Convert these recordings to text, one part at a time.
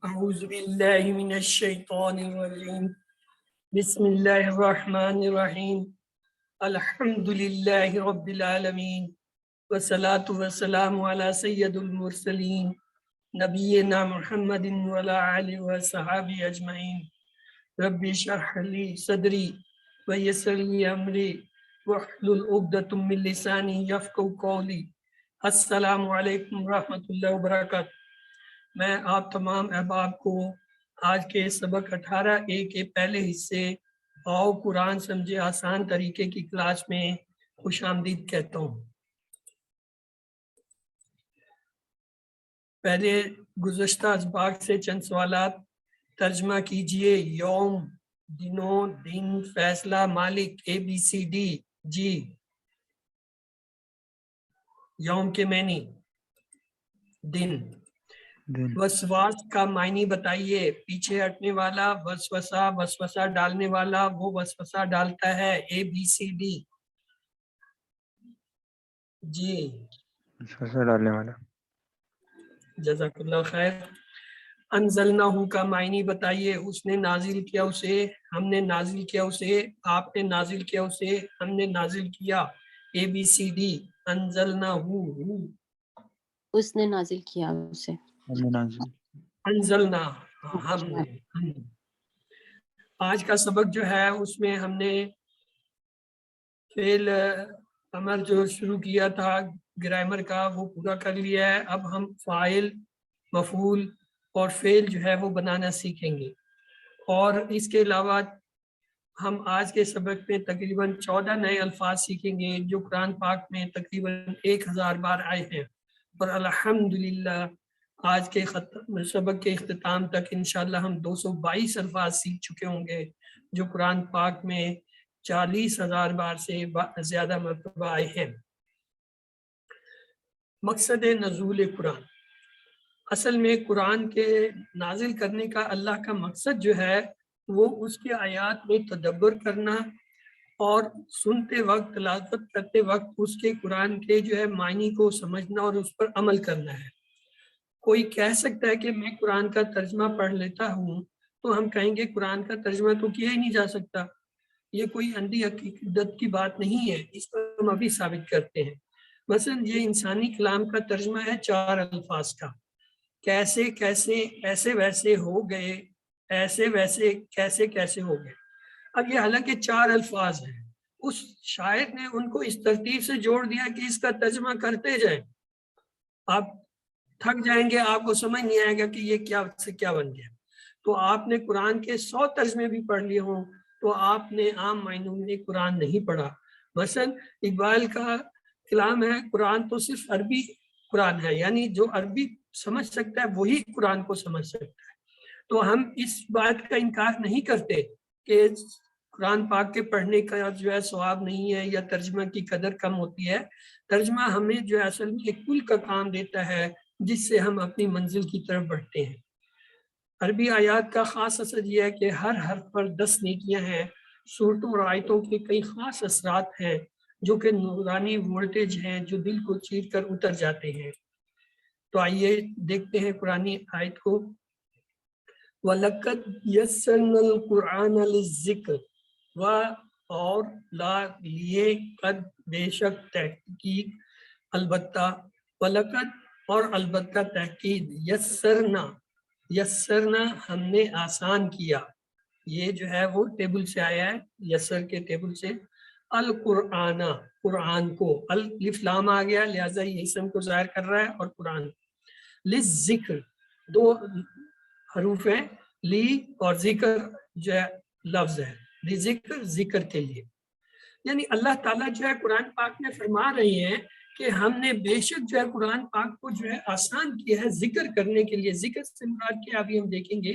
أعوذ بالله من الشيطان الرجيم بسم الله الرحمن الرحيم الحمد لله رب العالمين والصلاة والسلام على سيد المرسلين نبينا محمد وعلى آله وصحبه أجمعين رب اشرح لي صدري ويسر لي أمري واحلل عقدة من لساني يفقهوا قولي السلام علیکم ورحمۃ اللہ وبرکاتہ۔ میں آپ تمام احباب کو آج کے سبق 18A کے پہلے حصے آؤ قرآن سمجھے آسان طریقے کی کلاس میں خوش آمدید کہتا ہوں۔ پہلے گزشتہ اسباق سے چند سوالات ترجمہ کیجئے۔ یوم، دنوں، دن، فیصلہ، مالک، ABCD۔ جی، یوم کے معنی دن۔ وسواس کا معنی بتائیے۔ پیچھے ہٹنے والا، وسوسہ، وسوسہ ڈالنے والا، وہ وسوسہ ڈالتا ہے۔ ABCD۔ جی، وسوسہ ڈالنے والا۔ جزاک اللہ خیر۔ انزلناہ کا معنی بتائیے۔ اس نے نازل کیا اسے، ہم نے نازل کیا اسے، آپ نے نازل کیا اسے، ہم نے نازل کیا۔ ABCD۔ انزلناہ، اس نے نازل کیا اسے، انزلنا، ہم نے۔ آج کا سبق جو ہے اس میں ہم نے فعل امر جو شروع کیا تھا گرامر کا وہ پورا کر لیا ہے۔ اب ہم فاعل، مفعول اور فعل جو ہے وہ بنانا سیکھیں گے، اور اس کے علاوہ ہم آج کے سبق میں تقریباً 14 نئے الفاظ سیکھیں گے جو قرآن پاک میں تقریباً 1000 بار آئے ہیں، اور الحمدللہ آج کے سبق کے اختتام تک انشاءاللہ ہم 222 الفاظ سیکھ چکے ہوں گے جو قرآن پاک میں 40,000 بار سے زیادہ مرتبہ آئے ہیں۔ مقصد نزول قرآن، اصل میں قرآن کے نازل کرنے کا اللہ کا مقصد جو ہے وہ اس کے آیات میں تدبر کرنا اور سنتے وقت، تلاوت کرتے وقت اس کے قرآن کے جو ہے معنی کو سمجھنا اور اس پر عمل کرنا ہے۔ کوئی کہہ سکتا ہے کہ میں قرآن کا ترجمہ پڑھ لیتا ہوں، تو ہم کہیں گے قرآن کا ترجمہ تو کیا ہی نہیں جا سکتا۔ یہ کوئی اندھی حقیقت کی بات نہیں ہے، اس پر ہم ابھی ثابت کرتے ہیں۔ مثلا یہ انسانی کلام کا ترجمہ ہے 4 الفاظ کا، کیسے کیسے، ایسے ویسے ہو گئے، ایسے ویسے کیسے کیسے ہو گئے۔ اب یہ حالانکہ 4 الفاظ ہیں، اس شاعر نے ان کو اس ترتیب سے جوڑ دیا کہ اس کا ترجمہ کرتے جائیں، آپ تھک جائیں گے، آپ کو سمجھ نہیں آئے گا کہ یہ کیا سے کیا بن گیا۔ تو آپ نے قرآن کے 100 ترجمے بھی پڑھ لیے ہوں تو آپ نے عام معنوں میں قرآن نہیں پڑھا۔ مثلا اقبال کا کلام ہے قرآن تو صرف عربی قرآن ہے، یعنی جو عربی سمجھ سکتا ہے وہی قرآن کو سمجھ سکتا ہے۔ تو ہم اس بات کا انکار نہیں کرتے کہ قرآن پاک کے پڑھنے کا جو ہے ثواب نہیں ہے یا ترجمہ کی قدر کم ہوتی ہے۔ ترجمہ ہمیں جو ہے اصل میں ایک پل کا کام دیتا ہے جس سے ہم اپنی منزل کی طرف بڑھتے ہیں۔ عربی آیات کا خاص اثر یہ ہے کہ ہر حرف پر 10 نیکیاں ہیں۔ صورتوں اور آیتوں کے کئی خاص اثرات ہیں جو کہ نورانی وولٹیج ہیں جو دل کو چیر کر اتر جاتے ہیں۔ تو آئیے دیکھتے ہیں قرآنی آیت کو۔ وَلَقَدْ يَسَّرْنَا الْقُرْآنَ لِلذِّكْرِ، و اور لا لیے، قد بے شک، تحقیق، البتہ، وَلَقَدْ اور البتہ تحقیق، یسرنا، یسرنا ہم نے آسان کیا، یہ جو ہے وہ ٹیبل سے آیا ہے، یسر کے ٹیبل سے، القرآن، قرآن کو، الف لام آ گیا لہٰذا یہ اسم کو ظاہر کر رہا ہے، اور قرآن، للذکر 2 حروف ہیں، لی اور ذکر جو ہے لفظ ہے، ذکر ذکر کے لیے، یعنی اللہ تعالیٰ جو ہے قرآن پاک میں فرما رہے ہیں کہ ہم نے بے شک جو ہے قرآن پاک کو جو ہے آسان کیا ہے ذکر کرنے کے لیے۔ ذکر سے مراد کیا ابھی ہم دیکھیں گے۔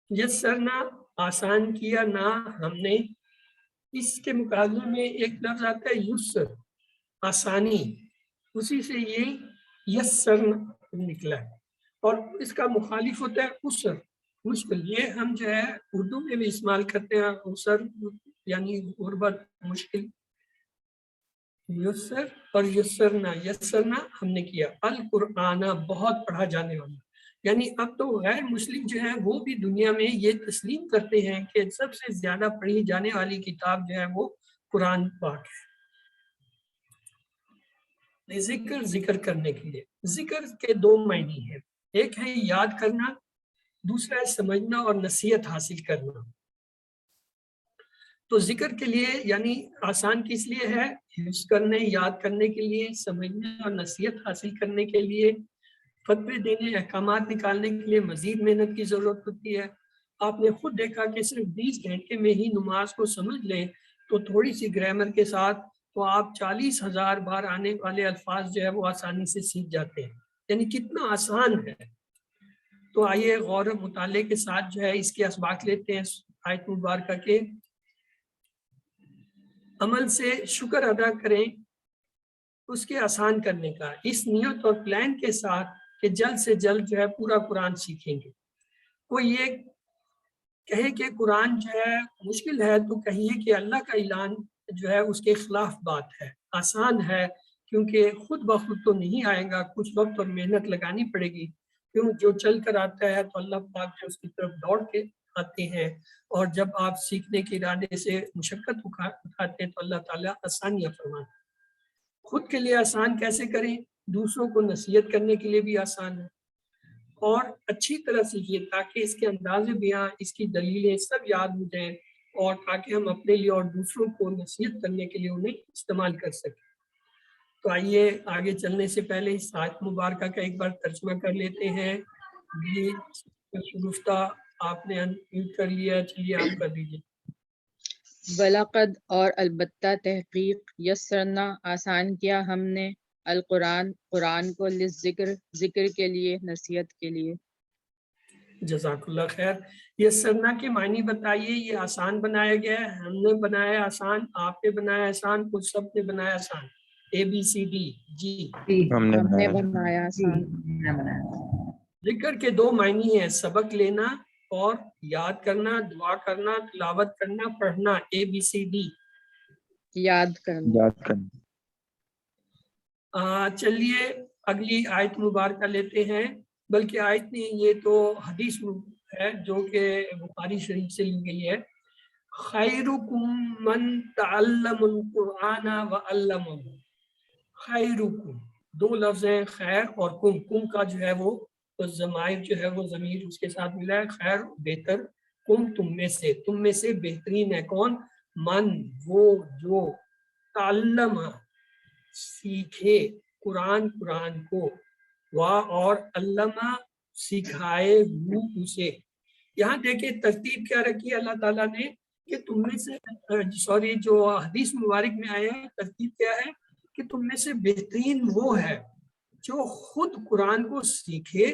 یسرنا آسان کیا، نہ ہم نے، اس کے مقابلے میں ایک لفظ آتا ہے یسر، آسانی، اسی سے یہ یسرنا نکلا ہے، اور اس کا مخالف ہوتا ہے اسر، مشکل۔ یہ ہم جو ہے اردو میں بھی استعمال کرتے ہیں، اسر یعنی غربت، مشکل۔ یسر اور یسرنا، یسرنا ہم نے کیا، القرآن بہت پڑھا جانے والا، یعنی اب تو غیر مسلم جو ہیں وہ بھی دنیا میں یہ تسلیم کرتے ہیں کہ سب سے زیادہ پڑھی جانے والی کتاب جو ہے وہ قرآن پاک ہے۔ ذکر کرنے کے لیے ذکر کے دو معنی ہیں، ایک ہے یاد کرنا، دوسرا ہے سمجھنا اور نصیحت حاصل کرنا۔ تو ذکر کے لیے یعنی آسان کس لیے ہے؟ حفظ کرنے، یاد کرنے کے لیے، سمجھنے اور نصیحت حاصل کرنے کے لیے، فتوے دینے، احکامات نکالنے کے لیے مزید محنت کی ضرورت ہوتی ہے۔ آپ نے خود دیکھا کہ صرف 20 گھنٹے میں ہی نماز کو سمجھ لیں تو تھوڑی سی گرامر کے ساتھ تو آپ 40,000 بار آنے والے الفاظ جو ہے وہ آسانی سے سیکھ جاتے ہیں، یعنی کتنا آسان ہے۔ تو آئیے غور و مطالعے کے ساتھ جو ہے اس کے اسباق لیتے ہیں آیت مبارکہ کے۔ عمل سے شکر ادا کریں اس کے آسان کرنے کا، اس نیت اور پلان کے ساتھ کہ جلد سے جلد جو ہے پورا قرآن سیکھیں گے۔ کوئی یہ کہے کہ قرآن جو ہے مشکل ہے تو کہیے کہ اللہ کا اعلان جو ہے اس کے خلاف بات ہے، آسان ہے کیونکہ خود بخود تو نہیں آئے گا، کچھ وقت اور محنت لگانی پڑے گی، کیوں جو چل کر آتا ہے تو اللہ پاک جو اس کی طرف دوڑ کے آتے ہیں، اور جب آپ سیکھنے کے ارادے سے مشقت اٹھاتے ہیں تو اللہ تعالیٰ آسانیاں فرماتے ہیں۔ خود کے لیے آسان کیسے کریں؟ دوسروں کو نصیحت کرنے کے لیے بھی آسان ہے، اور اچھی طرح سیکھیے تاکہ اس کے انداز بیاں، اس کی دلیلیں سب یاد ہو جائیں، اور تاکہ ہم اپنے لیے اور دوسروں کو نصیحت کرنے کے لیے انہیں استعمال کر سکیں۔ تو آئیے آگے چلنے سے پہلے اس آیت مبارکہ کا ایک بار ترجمہ کر لیتے ہیں۔ گفتہ آپ نے انمیوٹ کر لیا، چلیے آپ کر دیجیے۔ وَلَقَدْ اور البتہ تحقیق یسرنا آسان کیا ہم نے قرآن کو ذکر کے لیے، نصیحت کے لیے۔ جزاک اللہ خیر۔ یسرنا کے معنی بتائیے، یہ آسان بنایا گیا ہے، ہم نے بنایا آسان، آپ نے بنایا آسان، کچھ سب نے بنایا آسان؟ ABCD جی ہم نے بنایا آسان۔ ذکر کے دو معنی ہیں، سبق لینا اور یاد کرنا، دعا کرنا، تلاوت کرنا، پڑھنا، ABCD۔ یاد کرنا۔ یاد کرنا۔ چلیے اگلی آیت مبارکہ لیتے ہیں، بلکہ آیت نہیں، یہ تو حدیث ہے جو کہ بخاری شریف سے لی گئی ہے۔ خیرکم من تعلم القرآن وعلمہ۔ خیرکم، دو لفظ ہیں، خیر اور کم کا جو ہے وہ ضمائر جو ہے وہ ضمیر اس کے ساتھ ملا ہے، خیر بہتر، کم تم میں سے بہترین ہے کون؟ من وہ جو، تعلم سیکھے، قرآن کو، وا اور علامہ سکھائے وہ اسے۔ یہاں دیکھیں ترتیب کیا رکھی ہے اللہ تعالیٰ نے کہ تم میں سے جو حدیث مبارک میں آیا ہے ترتیب کیا ہے کہ تم میں سے بہترین وہ ہے جو خود قرآن کو سیکھے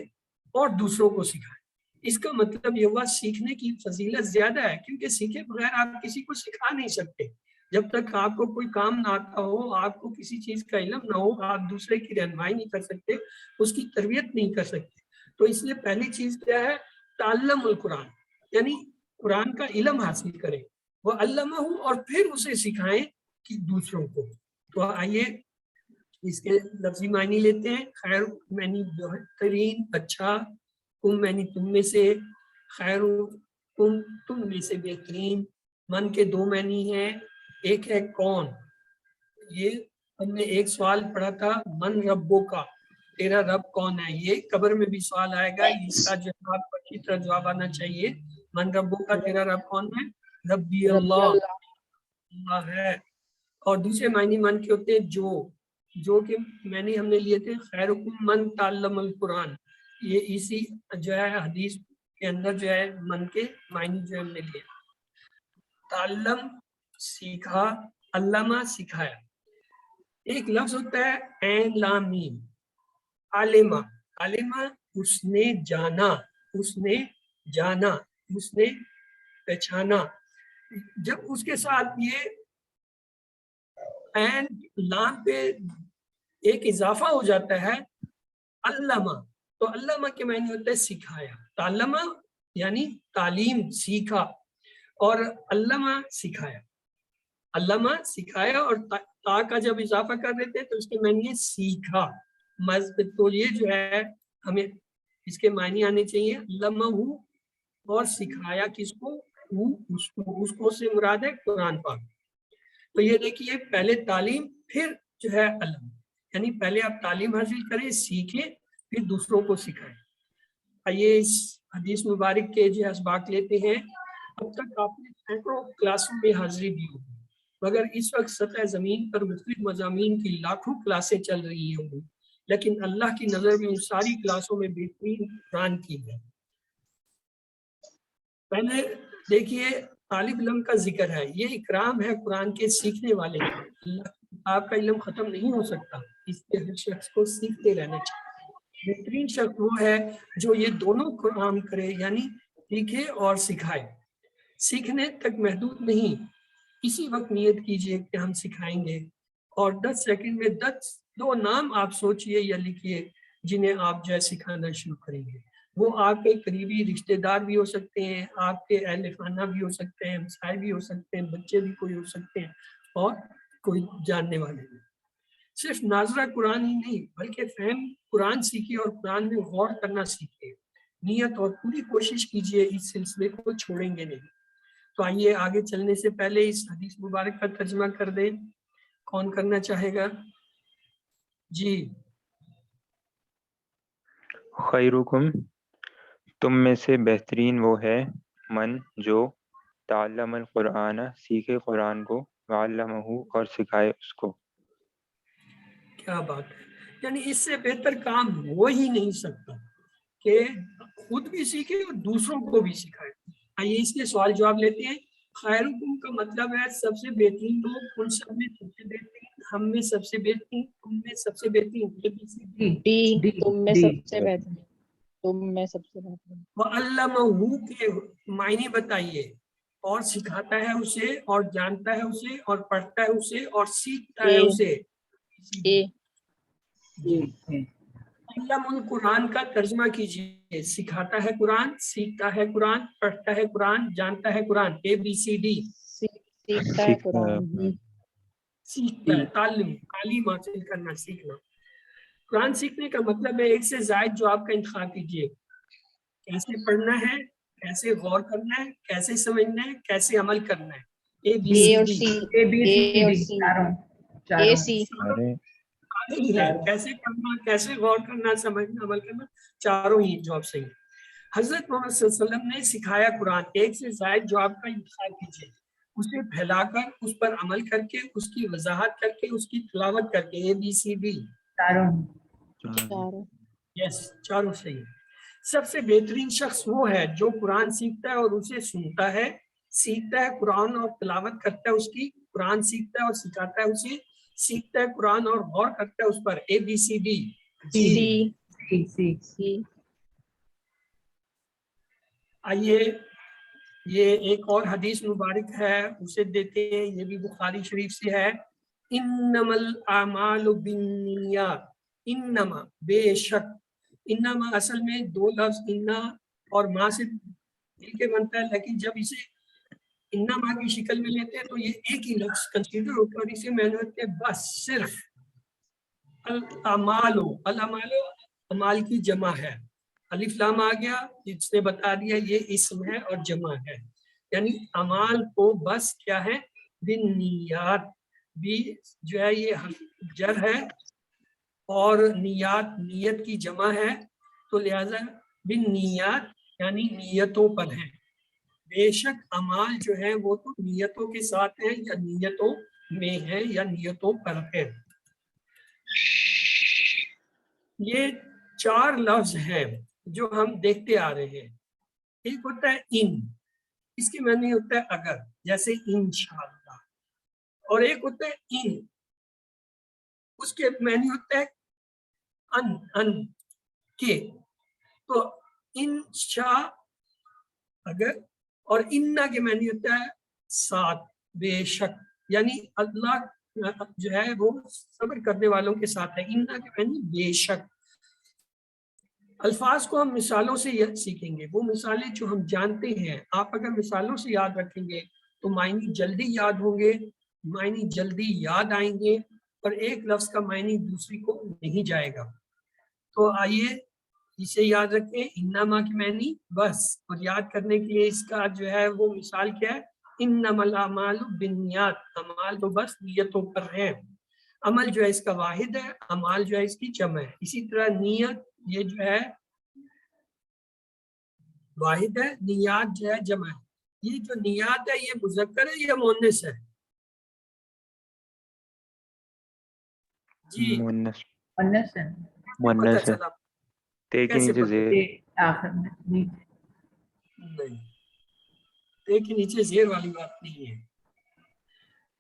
اور دوسروں کو سکھائے۔ اس کا مطلب یہ ہوا سیکھنے کی فضیلت زیادہ ہے، کیونکہ سیکھے بغیر آپ کسی کو سکھا نہیں سکتے۔ جب تک آپ کو کوئی کام نہ آتا ہو، آپ کو کسی چیز کا علم نہ ہو، آپ دوسرے کی رہنمائی نہیں کر سکتے، اس کی تربیت نہیں کر سکتے۔ تو اس لیے پہلی چیز کیا ہے؟ تعلم القرآن، یعنی قرآن کا علم حاصل کریں، وہ علمہ اور پھر اسے سکھائیں کہ دوسروں کو۔ تو آئیے اس کے لفظی معنی لیتے ہیں۔ خیر معنی بہترین، اچھا، کم معنی تم میں سے، خیر کم تم میں سے بہترین۔ من کے دو معنی ہیں، ایک ہے کون، یہ ہم نے ایک سوال پڑھا تھا، من ربو کا، تیرا رب کون ہے، یہ قبر میں بھی سوال آئے گا، اس کا جواب اچھی طرح جواب آنا چاہیے۔ من ربو کا، تیرا رب کون ہے؟ ربی اللہ، اللہ ہے۔ اور دوسرے معنی من کے ہوتے ہیں جو کہ میں نے ہم نے لیے تھے خیرکم من تعلم القرآن، یہ اسی جو ہے حدیث کے اندر جو ہے من کے معنی جو ہم نے لیے۔ تعلم سیکھا، علامہ سکھایا۔ ایک لفظ ہوتا ہے عین لام میم، علمہ، علمہ اس نے جانا، اس نے جانا، اس نے پہچانا۔ جب اس کے ساتھ یہ عین لام پہ ایک اضافہ ہو جاتا ہے علامہ، تو علامہ کے معنی ہوتا ہے سکھایا۔ تعلمہ یعنی تعلیم، سیکھا، اور علامہ سکھایا، علامہ سکھایا، اور تا کا جب اضافہ کر دیتے تو اس کے معنی ہے سیکھا۔ تو یہ جو ہے ہمیں اس کے معنی آنے چاہیے علمہ، اور سکھایا کس کو؟ اس کو سے مراد ہے قرآن پاک۔ تو یہ دیکھیے پہلے تعلیم پھر جو ہے علم، یعنی پہلے آپ تعلیم حاصل کریں، سیکھیں، پھر دوسروں کو سکھائیں۔ آئیے اس حدیث مبارک کے جو اسباق لیتے ہیں۔ اب تک آپ نے سینکڑوں کلاسوں میں حاضری دی ہوگی، مگر اس وقت سطح زمین پر مختلف مضامین کی لاکھوں کلاسیں چل رہی ہوں گی، لیکن اللہ کی نظر میں ان ساری کلاسوں میں بہترین قرآن کی ہے۔ پہلے دیکھیے طالب علم کا ذکر ہے، یہ اکرام ہے قرآن کے سیکھنے والے کا۔ اللہ کی کتاب کا علم ختم نہیں ہو سکتا، اس لیے ہر شخص کو سیکھتے رہنا چاہیے۔ بہترین شخص وہ ہے جو یہ دونوں کام کرے، یعنی سیکھے اور سکھائے۔ سیکھنے تک محدود نہیں، اسی وقت نیت کیجئے کہ ہم سکھائیں گے، اور 10 سیکنڈ میں 2 نام آپ سوچئے یا لکھیے جنہیں آپ جو ہے سکھانا شروع کریں گے۔ وہ آپ کے قریبی رشتہ دار بھی ہو سکتے ہیں، آپ کے اہل خانہ بھی ہو سکتے ہیں، ہمسائے بھی ہو سکتے ہیں، بچے بھی کوئی ہو سکتے ہیں، اور کوئی جاننے والے بھی۔ صرف ناظرہ قرآن ہی نہیں بلکہ فہم قرآن سیکھیے اور قرآن میں غور کرنا سیکھیے۔ نیت اور پوری کوشش کیجئے، اس سلسلے کو چھوڑیں گے نہیں۔ تو آئیے آگے چلنے سے پہلے اس حدیث مبارک کا ترجمہ کر دیں۔ کون کرنا چاہے گا؟ جی خیرکم، تم میں سے بہترین وہ ہے، من جو تعلم القرآن، سیکھے قرآن کو، وعلمہ اور سکھائے اس کو۔ کیا بات ہے، یعنی اس سے بہتر کام ہو ہی نہیں سکتا کہ خود بھی سیکھے اور دوسروں کو بھی سکھائے۔ آئیے اس کے سوال جواب لیتے ہیں۔ خیرکم کا مطلب ہے سب سے بہترین لوگ، ان سب میں سب سے بہترین، ہم میں سب سے بہترین، تم میں سب سے بہترین، ڈی تم میں سب سے بہتر، تم میں سب سے بہتر۔ وَعَلَّمَهُ کے معنی بتائیے، اور سکھاتا ہے اسے، اور جانتا ہے اسے، اور پڑھتا ہے اسے، اور سیکھتا ہے اسے۔ علم القرآن کا ترجمہ کیجیے۔ سکھاتا ہے قرآن، سیکھتا ہے قرآن، پڑھتا ہے قرآن، جانتا ہے قرآن، ABCD۔ سیکھتا ہے قرآن، سیکھتا ہے، تعلیم حاصل کرنا، سیکھنا۔ قرآن سیکھنے کا مطلب ہے ایک سے زائد جو آپ کا انتخاب کیجیے۔ کیسے پڑھنا ہے، کیسے غور کرنا ہے، کیسے سمجھنا ہے، کیسے عمل کرنا ہے۔ کیسے پڑھنا، کیسے غور کرنا، سمجھنا، عمل کرنا، چاروں ہی جواب صحیح۔ حضرت محمد صلی اللہ علیہ وسلم نے سکھایا قرآن۔ ایک سے زائد جواب کا انتخاب کیجیے، اسے پھیلا کر، اس پر عمل کر کے، اس کی وضاحت کر کے، اس کی تلاوت کر کے۔ ABCD یس، چاروں صحیح۔ سب سے بہترین شخص وہ ہے جو قرآن سیکھتا ہے اور اسے سنتا ہے، سیکھتا ہے قرآن اور تلاوت کرتا ہے اس کی، قرآن سیکھتا ہے اور سکھاتا ہے اسے، سیکھتا ہے قرآن اور غور کرتا ہے اس پر۔ ABCD آئیے یہ ایک اور حدیث مبارک ہے، اسے دیتے ہیں، یہ بھی بخاری شریف سے ہے۔ انما الاعمال بالنیات، انما بے شک، انما اصل میں 2 لفظ انا اور ما سے مل کے بنتا ہے، لیکن جب اسے انما کی شکل میں لیتے ہیں تو یہ ایک ہی لفظ کنسیڈر ہوتا ہے، اور اسے میں نے بس صرف الاعمال، اعمال کی جمع ہے۔ الف لام آ گیا، جس نے بتا دیا یہ اسم ہے اور جمع ہے، یعنی اعمال کو بس کیا ہے، بالنیات، بھی جو ہے یہ جر ہے، اور نیات نیت کی جمع ہے، تو لہذا بالنیات یعنی نیتوں پر ہے۔ بے شک اعمال جو ہے وہ تو نیتوں کے ساتھ ہیں، یا نیتوں میں ہے، یا نیتوں پر ہے۔ یہ 4 لفظ ہیں جو ہم دیکھتے آ رہے ہیں۔ ایک ہوتا ہے ان، اس کے معنی ہوتا ہے اگر، جیسے انشاءاللہ، اور ایک ہوتا ہے ان، اس کے معنی ہوتا ہے ان کے۔ تو انشاء اگر، اور انا کے معنی ہوتا ہے ساتھ، بے شک، یعنی اللہ جو ہے وہ صبر کرنے والوں کے ساتھ ہے۔ انا کے معنی بے شک۔ الفاظ کو ہم مثالوں سے سیکھیں گے، وہ مثالیں جو ہم جانتے ہیں۔ آپ اگر مثالوں سے یاد رکھیں گے تو معنی جلدی یاد ہوں گے، معنی جلدی یاد آئیں گے، اور ایک لفظ کا معنی دوسری کو نہیں جائے گا۔ تو آئیے اسے یاد رکھیں، انما کی معنی بس، اور یاد کرنے کے لیے اس کا جو ہے وہ مثال کیا ہے، انما الاعمال بالنیات، اعمال تو بس نیتوں پر ہیں، عمل جو ہے اس کا واحد ہے، اعمال جو ہے اس کی جمع ہے. اسی طرح نیت یہ جو ہے واحد ہے، نیات جو ہے جمع ہے. یہ جو نیات ہے یہ مذکر ہے یا مؤنث ہے؟ جی مونس مونس ہے پتہ مونس ہے، چلا؟ تے کے کیسے نیچے پتہ؟ زیر. یہ آخر میں نیچے نہیں، ایک کے نیچے زیر والی بات نہیں ہے.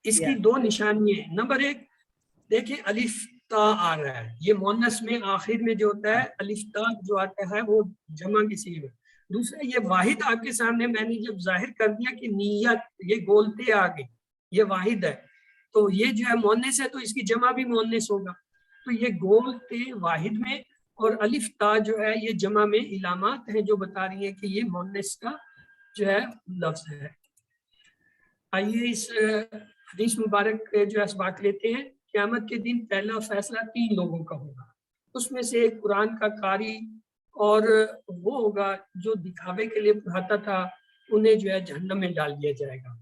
اس کی یا دو نشانی ہیں. نمبر ایک دیکھیں الف تا آ رہا ہے، یہ مؤنث میں آخر میں جو ہوتا ہے الف تا جو آتا ہے وہ جمع کی صیغہ میں. دوسرا یہ واحد آپ کے سامنے میں نے جب ظاہر کر دیا کہ نیت یہ گولتے آگے یہ واحد ہے، تو یہ جو ہے مؤنث ہے تو اس کی جمع بھی مؤنث ہوگا. تو یہ گولتے واحد میں اور الف تا جو ہے یہ جمع میں علامات ہیں جو بتا رہی ہیں کہ یہ مؤنث کا جو ہے لفظ ہے. آئیے اس حدیث مبارک جو ہے اسباق لیتے ہیں. قیامت کے دن پہلا فیصلہ 3 لوگوں کا ہوگا. اس میں سے ایک قرآن کا قاری اور وہ ہوگا جو دکھاوے کے لیے پڑھاتا تھا، انہیں جو ہے جہنم میں ڈال دیا جائے گا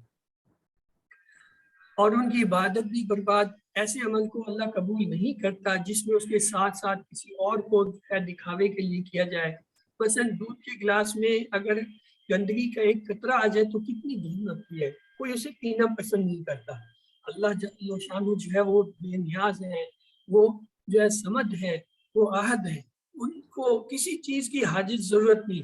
اور ان کی عبادت بھی برباد. ایسے عمل کو اللہ قبول نہیں کرتا جس میں اس کے ساتھ ساتھ کسی اور کو دکھاوے کے لیے کیا جائے. مثلا دودھ کے گلاس میں اگر گندگی کا ایک قطرہ آ جائے تو کتنی گھن ہوتی ہے، کوئی اسے پینا پسند نہیں کرتا. اللہ جل شانہ جو ہے وہ بے نیاز ہے، وہ جو ہے سمد ہے، وہ احد ہے، ان کو کسی چیز کی حاجت ضرورت نہیں.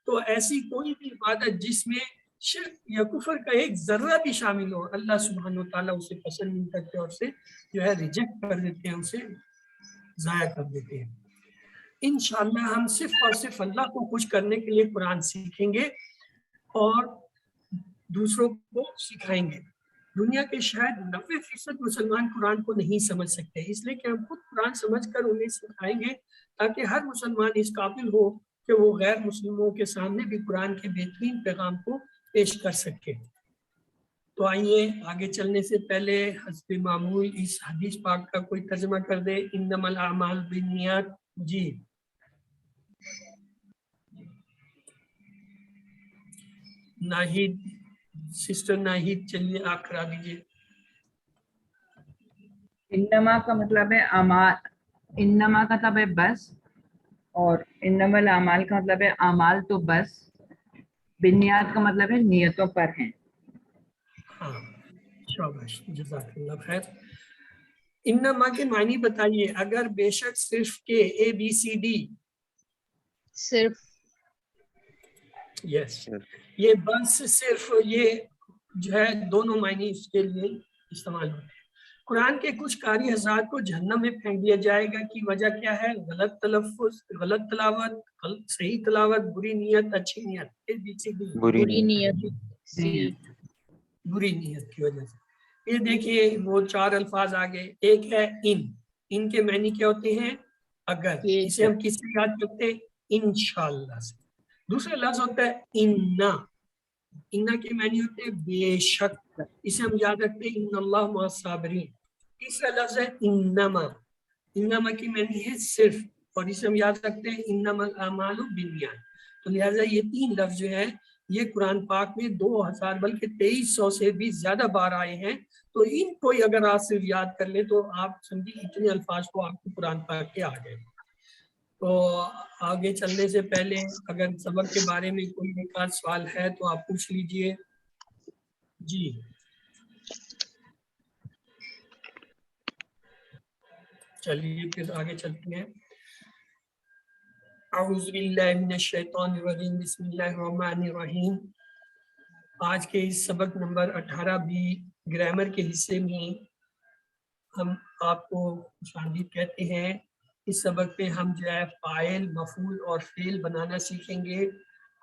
تو ایسی کوئی بھی عبادت جس میں شرک یا کفر کا ایک ذرہ بھی شامل ہو، اللہ سبحانہ وتعالیٰ اسے پسند نہیں کرتے اور اسے جو ہے ریجیکٹ کر دیتے ہیں، اسے ضائع کر دیتے ہیں. انشاءاللہ ہم صرف اور صرف اللہ کو خوش کرنے کے لیے قرآن سیکھیں گے اور دوسروں کو سکھائیں گے. دنیا کے شاید 90% مسلمان قرآن کو نہیں سمجھ سکتے، اس لیے کہ ہم خود قرآن سمجھ کر انہیں سکھائیں گے تاکہ ہر مسلمان اس قابل ہو کہ وہ غیر مسلموں کے سامنے بھی قرآن کے بہترین پیغام کو پیش کر سکے. تو آئیے آگے چلنے سے پہلے حسب معمول اس حدیث پاک کا کوئی ترجمہ کر دے. انما الاعمال بالنیات. جی ناہید، سسٹر ناہید، چلیے آپ کرا دیجیے. انما کا مطلب ہے اعمال، انما کا مطلب ہے بس، اور انما الاعمال کا مطلب ہے اعمال تو بس، بنیاد کا مطلب ہے نیتوں پر ہیں. ہاں شاباش، جزاک اللہ خیر. انما کے معنی بتائیے. اگر بے شک صرف کے ABCD، صرف یس یہ بس صرف یہ جو ہے دونوں معنی اس کے لیے استعمال ہوتے ہیں. قرآن کے کچھ قاری حضرات کو جہنم میں پھینک دیا جائے گا کی وجہ کیا ہے؟ غلط تلفظ، غلط تلاوت، صحیح تلاوت، بری نیت، اچھی نیت. ABCD بری نیت سی بری نیت کی وجہ سے. یہ دیکھیے وہ 4 الفاظ آگے. ایک ہے ان کے معنی کیا ہوتے ہیں؟ اگر. اسے ہم کس سے یاد کرتے ہیں؟ انشاءاللہ سے. دوسرا لفظ ہوتا ہے انا کے معنی ہوتے ہیں بے شک، اسے ہم یاد رکھتے ہیں ان اللہ مع الصابرین. تیسرا لفظ ہے انما کی معنی ہے صرف، اور اسے ہم یاد رکھتے ہیں انما الاعمال بالنیات. تو لہٰذا یہ 3 لفظ جو ہے یہ قرآن پاک میں 2000 بلکہ 2300 سے بھی زیادہ بار آئے ہیں. تو ان کو اگر آپ صرف یاد کر لیں تو آپ سمجھیں اتنے الفاظ کو آپ کو قرآن پاک کے آ گئے. تو آگے چلنے سے پہلے اگر صبر کے بارے میں کوئی ایک آدھ سوال ہے تو آپ پوچھ لیجئے. جی چلیے پھر آگے چلتے ہیں. اعوذ باللہ من الشیطان الرجیم، بسم اللہ الرحمن الرحیم. آج کے اس سبق نمبر 18 بھی گرامر کے حصے میں ہم آپ کو خوش آمدید کہتے ہیں. اس سبق میں ہم جو ہے فاعل، مفعول اور فعل بنانا سیکھیں گے،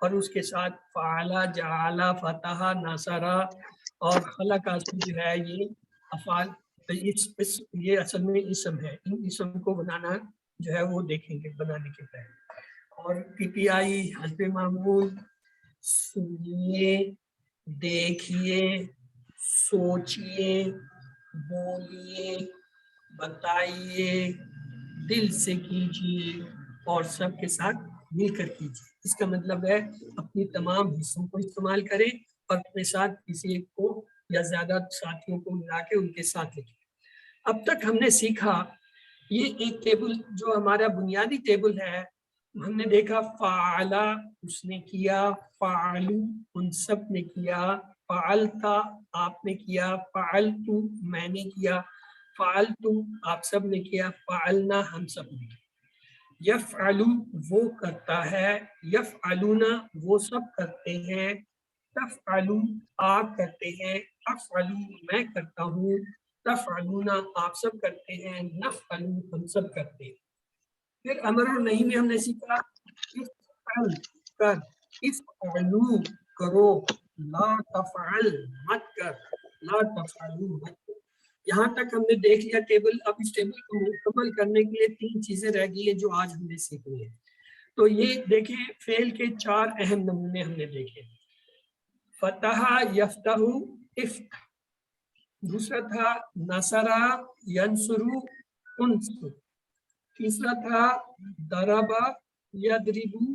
اور اس کے ساتھ فعل، جعل، فتح، نصر اور خلق جو ہے یہ افعال، یہ اصل میں اسم ہے. ان اسم کو بنانا جو ہے وہ دیکھیں گے بنانے کے پہلے. اور PPI حسب معمول سنیے، دیکھیے، سوچیے، بولیے، بتائیے، دل سے کیجیے اور سب کے ساتھ مل کر کیجیے. اس کا مطلب ہے اپنی تمام حصوں کو استعمال کریں اور اپنے ساتھ کسی ایک کو یا زیادہ ساتھیوں کو ملا کے ان کے ساتھ لکھیں. اب تک ہم نے سیکھا یہ ایک ٹیبل جو ہمارا بنیادی ٹیبل ہے. ہم نے دیکھا فعلا اس نے کیا، فعلو ان سب نے کیا، فعلتا آپ نے کیا، فعلتو میں نے کیا، فعلتم آپ سب نے کیا، فعلنا ہم سب نے کیا. یفعلو وہ کرتا ہے، یفعلون وہ سب کرتے ہیں، تفعلو آپ کرتے ہیں، افعلو میں کرتا ہوں، تفعلون آپ سب کرتے ہیں، نفعلو ہم سب کرتے ہیں. پھر امر اور نہیں میں ہم نے سیکھا افعل کر، افعلو کرو، لا تفعل مت کر، لا تفعلو مت کر. یہاں تک ہم نے دیکھ لیا ٹیبل. اب اس ٹیبل کو مکمل کرنے کے لیے 3 چیزیں رہ گئی ہیں جو آج ہم نے سیکھنی ہے. تو یہ دیکھیں فعل کے 4 اہم نمونے ہم نے دیکھے. فتح یفتح افتح، دوسرا تھا نصرہ ینصرو انصر، تیسرا تھا ضربہ یضربو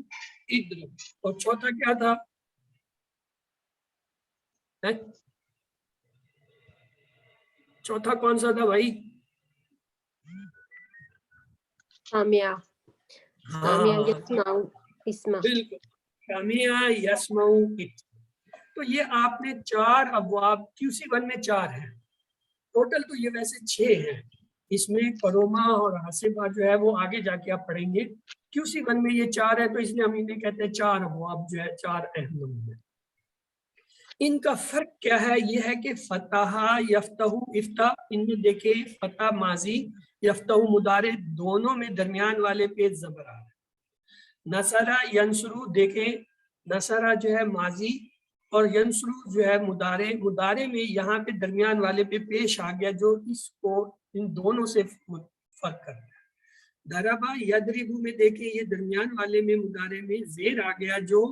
اضرب، اور چوتھا کیا تھا؟ چوتھا کون سا تھا بھائی؟ سامعہ یسمعو اسما. بالکل سامعہ یسمعو اسما. تو یہ آپ نے 4 ابواب QC1 میں 4 ہیں ٹوٹل، تو یہ ویسے 6 ہیں. اس میں کروما اور حاسبہ جو ہے وہ آگے جا کے آپ پڑھیں گے. QC1 میں یہ 4 ہے تو اس لیے ہم انہیں کہتے ہیں 4 ابواب جو ہے 4 اہم نمونے. ان کا فرق کیا ہے؟ یہ ہے کہ فتح یفتح افتح، ان میں دیکھیں فتح ماضی، یفتح مضارع، دونوں میں درمیان والے پہ زبر آ رہا ہے. نصرہ ینصرو دیکھیں نصرہ جو ہے ماضی اور ینصرو جو ہے مضارع، مضارع میں یہاں پہ درمیان والے پہ پیش آ گیا جو اس کو ان دونوں سے فرق کرتا ہے. ضربہ یضربو میں دیکھیں یہ درمیان والے میں مضارع میں زیر آ گیا جو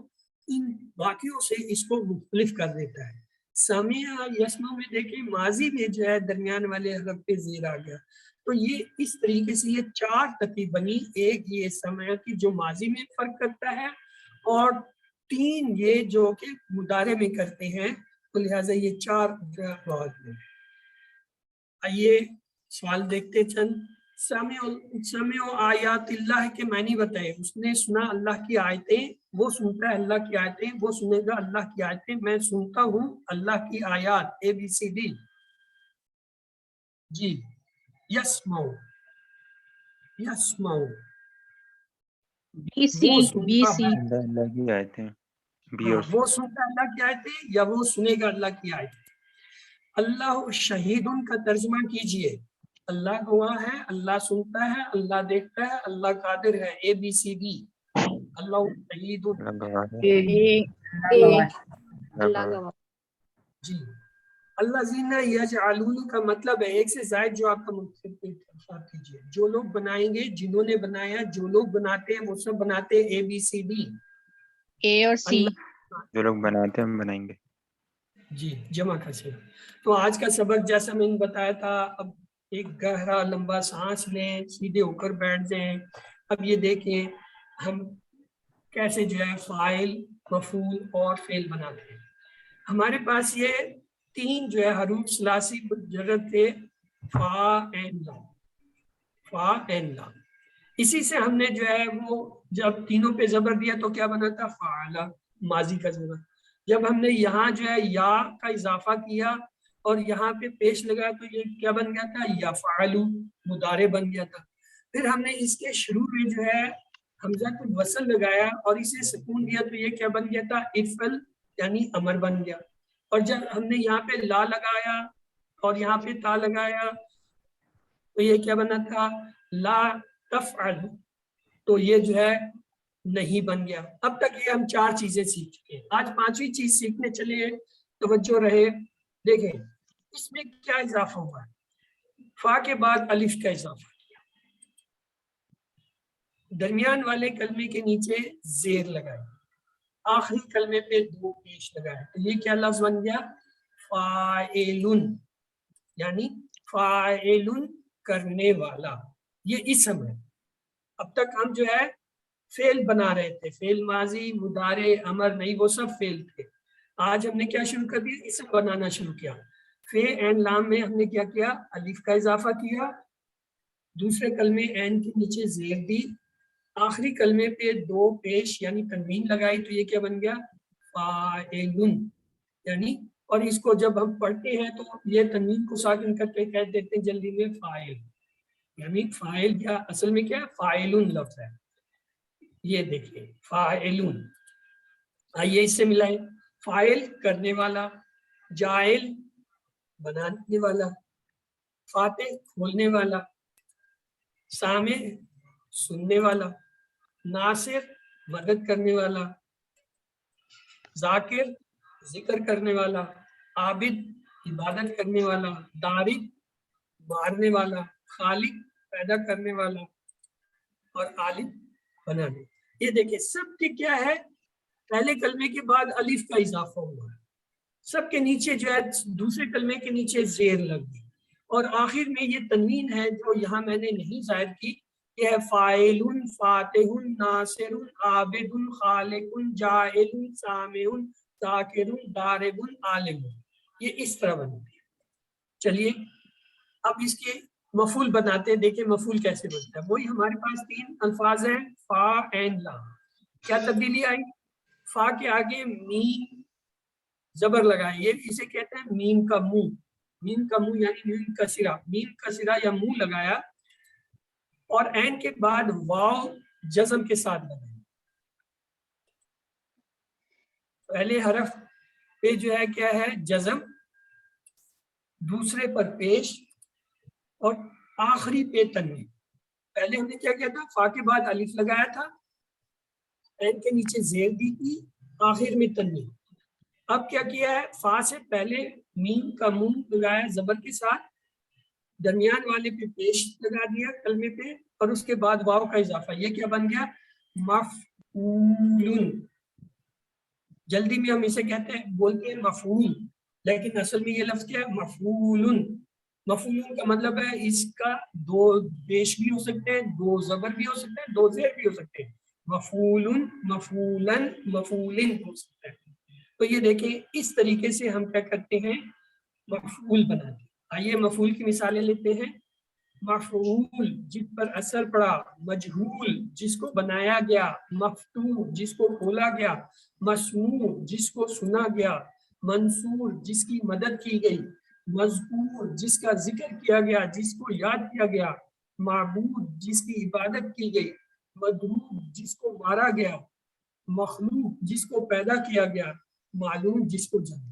ان باقیوں سے اس کو مختلف کر دیتا ہے. سامعہ یسمع میں دیکھیں ماضی میں جو ہے درمیان والے حرف پہ زیر آ گیا. تو یہ اس طریقے سے یہ 4 ترتیب بنی. ایک یہ سامعہ کی جو ماضی میں فرق کرتا ہے، اور 3 یہ جو کہ مضارع میں کرتے ہیں، تو لہٰذا یہ 4 جو ہے بہت ہیں. آئیے سوال دیکھتے چند. سمع آیات اللہ کے معنی بتائے. اس نے سنا اللہ کی آیتیں، وہ سنتا ہے اللہ کی آیتیں، وہ سنے گا اللہ کی آیتیں. میں سنتا ہوں اللہ کی آیات ABCD. جی یسمع، یسمع وہ سنتا ہے، اللہ کی آیتیں بی اور سی. وہ سنتا ہے اللہ کی آیتیں یا وہ سنے گا اللہ کی آیتیں. اللہ شہید کا ترجمہ کیجئے. اللہ گواہ ہے، اللہ سنتا ہے، اللہ دیکھتا ہے، اللہ قادر ہے. ABCD. اللہ شہید. اللہ گواہ. جی الذین یجعلون کا مطلب ہے ایک سے زائد جو آپ کا منتخب کیجئے. جو لوگ بنائیں گے، جنہوں نے بنایا، جو لوگ بناتے ہیں وہ سب بناتے ہیں. ABCD. اے اور سی. جو لوگ بناتے ہیں ہم بنائیں گے. جی جمع کا صیغہ. تو آج کا سبق جیسا میں نے بتایا تھا، اب ایک گہرا لمبا سانس لیں، سیدھے ہو کر بیٹھ جائیں. اب یہ دیکھیں ہم کیسے جو ہے فاعل، مفعول اور فعل بناتے ہیں. ہمارے پاس یہ 3 جو ہے حروف ثلاثی مجرد تھے، فا این لا، فا این لا. اسی سے ہم نے جو ہے وہ جب تینوں پہ زبر دیا تو کیا بنا تھا؟ فعلا، ماضی کا زبر. جب ہم نے یہاں جو ہے یا کا اضافہ کیا اور یہاں پہ پیش لگا تو یہ کیا بن گیا تھا؟ یفعلو، مضارع بن گیا تھا. پھر ہم نے اس کے شروع میں جو ہے حمزہ کو وصل لگایا اور اسے سکون دیا تو یہ کیا بن گیا تھا؟ افعل، یعنی امر بن گیا. اور جب ہم نے یہاں پہ لا لگایا اور یہاں پہ تا لگایا تو یہ کیا بنا تھا؟ لا تفعل، تو یہ جو ہے نہیں بن گیا. اب تک یہ ہم 4 چیزیں سیکھ چکے ہیں. آج 5ویں چیز سیکھنے چلے، توجہ رہے. دیکھیں اس میں کیا اضافہ ہوا ہے. فا کے بعد الف کا اضافہ کیا، درمیان والے کلمے کے نیچے زیر لگایا، آخری کلمے پہ 2 پیش لگایا. تو یہ کیا لفظ بن گیا؟ فاعلن، یعنی فاعلن کرنے والا. یہ اسم ہے. اب تک ہم جو ہے فعل بنا رہے تھے، فعل ماضی، مضارع، امر نہیں، وہ سب فعل تھے. آج ہم نے کیا شروع کر دیا؟ اسم بنانا شروع کیا. فے این لام میں ہم نے کیا کیا؟ الف کا اضافہ کیا، دوسرے کلمے این کے نیچے زیر دی، آخری کلمے پہ دو پیش یعنی تنوین لگائی، تو یہ کیا بن گیا؟ فاعلن. یعنی اور اس کو جب ہم پڑھتے ہیں تو یہ تنوین کو ساکن کر کے کہہ دیتے ہیں جلدی میں فاعل. یعنی فاعل کیا اصل میں کیا ہے؟ فاعلن لفظ ہے. یہ دیکھیے فاعلن. آئیے اس سے ملائے. فاعل کرنے والا، جاعل بنانے والا، فاتح کھولنے والا، سامع سننے والا، ناصر مدد کرنے والا، ذاکر ذکر کرنے والا، عابد عبادت کرنے والا، دارب مارنے والا، خالق پیدا کرنے والا، اور عالم بنانے. یہ دیکھیں سب کے کیا ہے؟ پہلے کلمے کے بعد الف کا اضافہ ہوا ہے، سب کے نیچے جو ہے دوسرے کلمے کے نیچے زیر لگ گئی، اور آخر میں یہ تنوین ہے جو یہاں میں نے نہیں ظاہر کی، یہ ہے فاعل، فاتح، ناصر، عابد، خالق، جاعل، سامع، ذاکر، دارب، عالم. یہ اس طرح بنتی ہے. چلیے اب اس کے مفعول بناتے ہیں، دیکھیں مفعول کیسے بنتا ہے. وہی ہمارے پاس تین الفاظ ہیں فا این لا. کیا تبدیلی آئی؟ فا کے آگے میم زبر لگائیں، یہ اسے کہتے ہیں میم کا منہ. میم کا منہ یعنی میم کا سرا، میم کا سرا یا منہ لگایا، اور عین کے بعد واو جزم کے ساتھ لگایا. پہلے حرف پہ جو ہے کیا ہے؟ جزم، دوسرے پر پیش، اور آخری پہ تنوین. پہلے ہم نے کیا کیا تھا؟ فا کے بعد الف لگایا تھا، عین کے نیچے زیر دی تھی، آخر میں تنوین. اب کیا کیا ہے؟ فا سے پہلے میم کا منہ لگایا زبر کے ساتھ، درمیان والے پہ پیش لگا دیا کلمے پہ، اور اس کے بعد واو کا اضافہ. یہ کیا بن گیا؟ مفعول. جلدی میں ہم اسے کہتے ہیں، بولتے ہیں مفعول، لیکن اصل میں یہ لفظ کیا ہے؟ مفعول. مفعول کا مطلب ہے اس کا دو پیش بھی ہو سکتے ہیں، دو زبر بھی ہو سکتے ہیں، دو زیر بھی ہو سکتے ہیں. مفعول، مفعولن، مفعولن ہو سکتا ہے. تو یہ دیکھیں اس طریقے سے ہم کیا کرتے ہیں؟ مفعول بناتے ہیں. آئیے مفعول کی مثالیں لیتے ہیں. مفعول جس پر اثر پڑا، مجہول جس کو بنایا گیا، مفتوح جس کو کھولا گیا، مسموع جس کو سنا گیا، منصور جس کی مدد کی گئی، مذکور جس کا ذکر کیا گیا، جس کو یاد کیا گیا، معبود جس کی عبادت کی گئی، مضروب جس کو مارا گیا، مخلوق جس کو پیدا کیا گیا، معلوم جس کو جانا.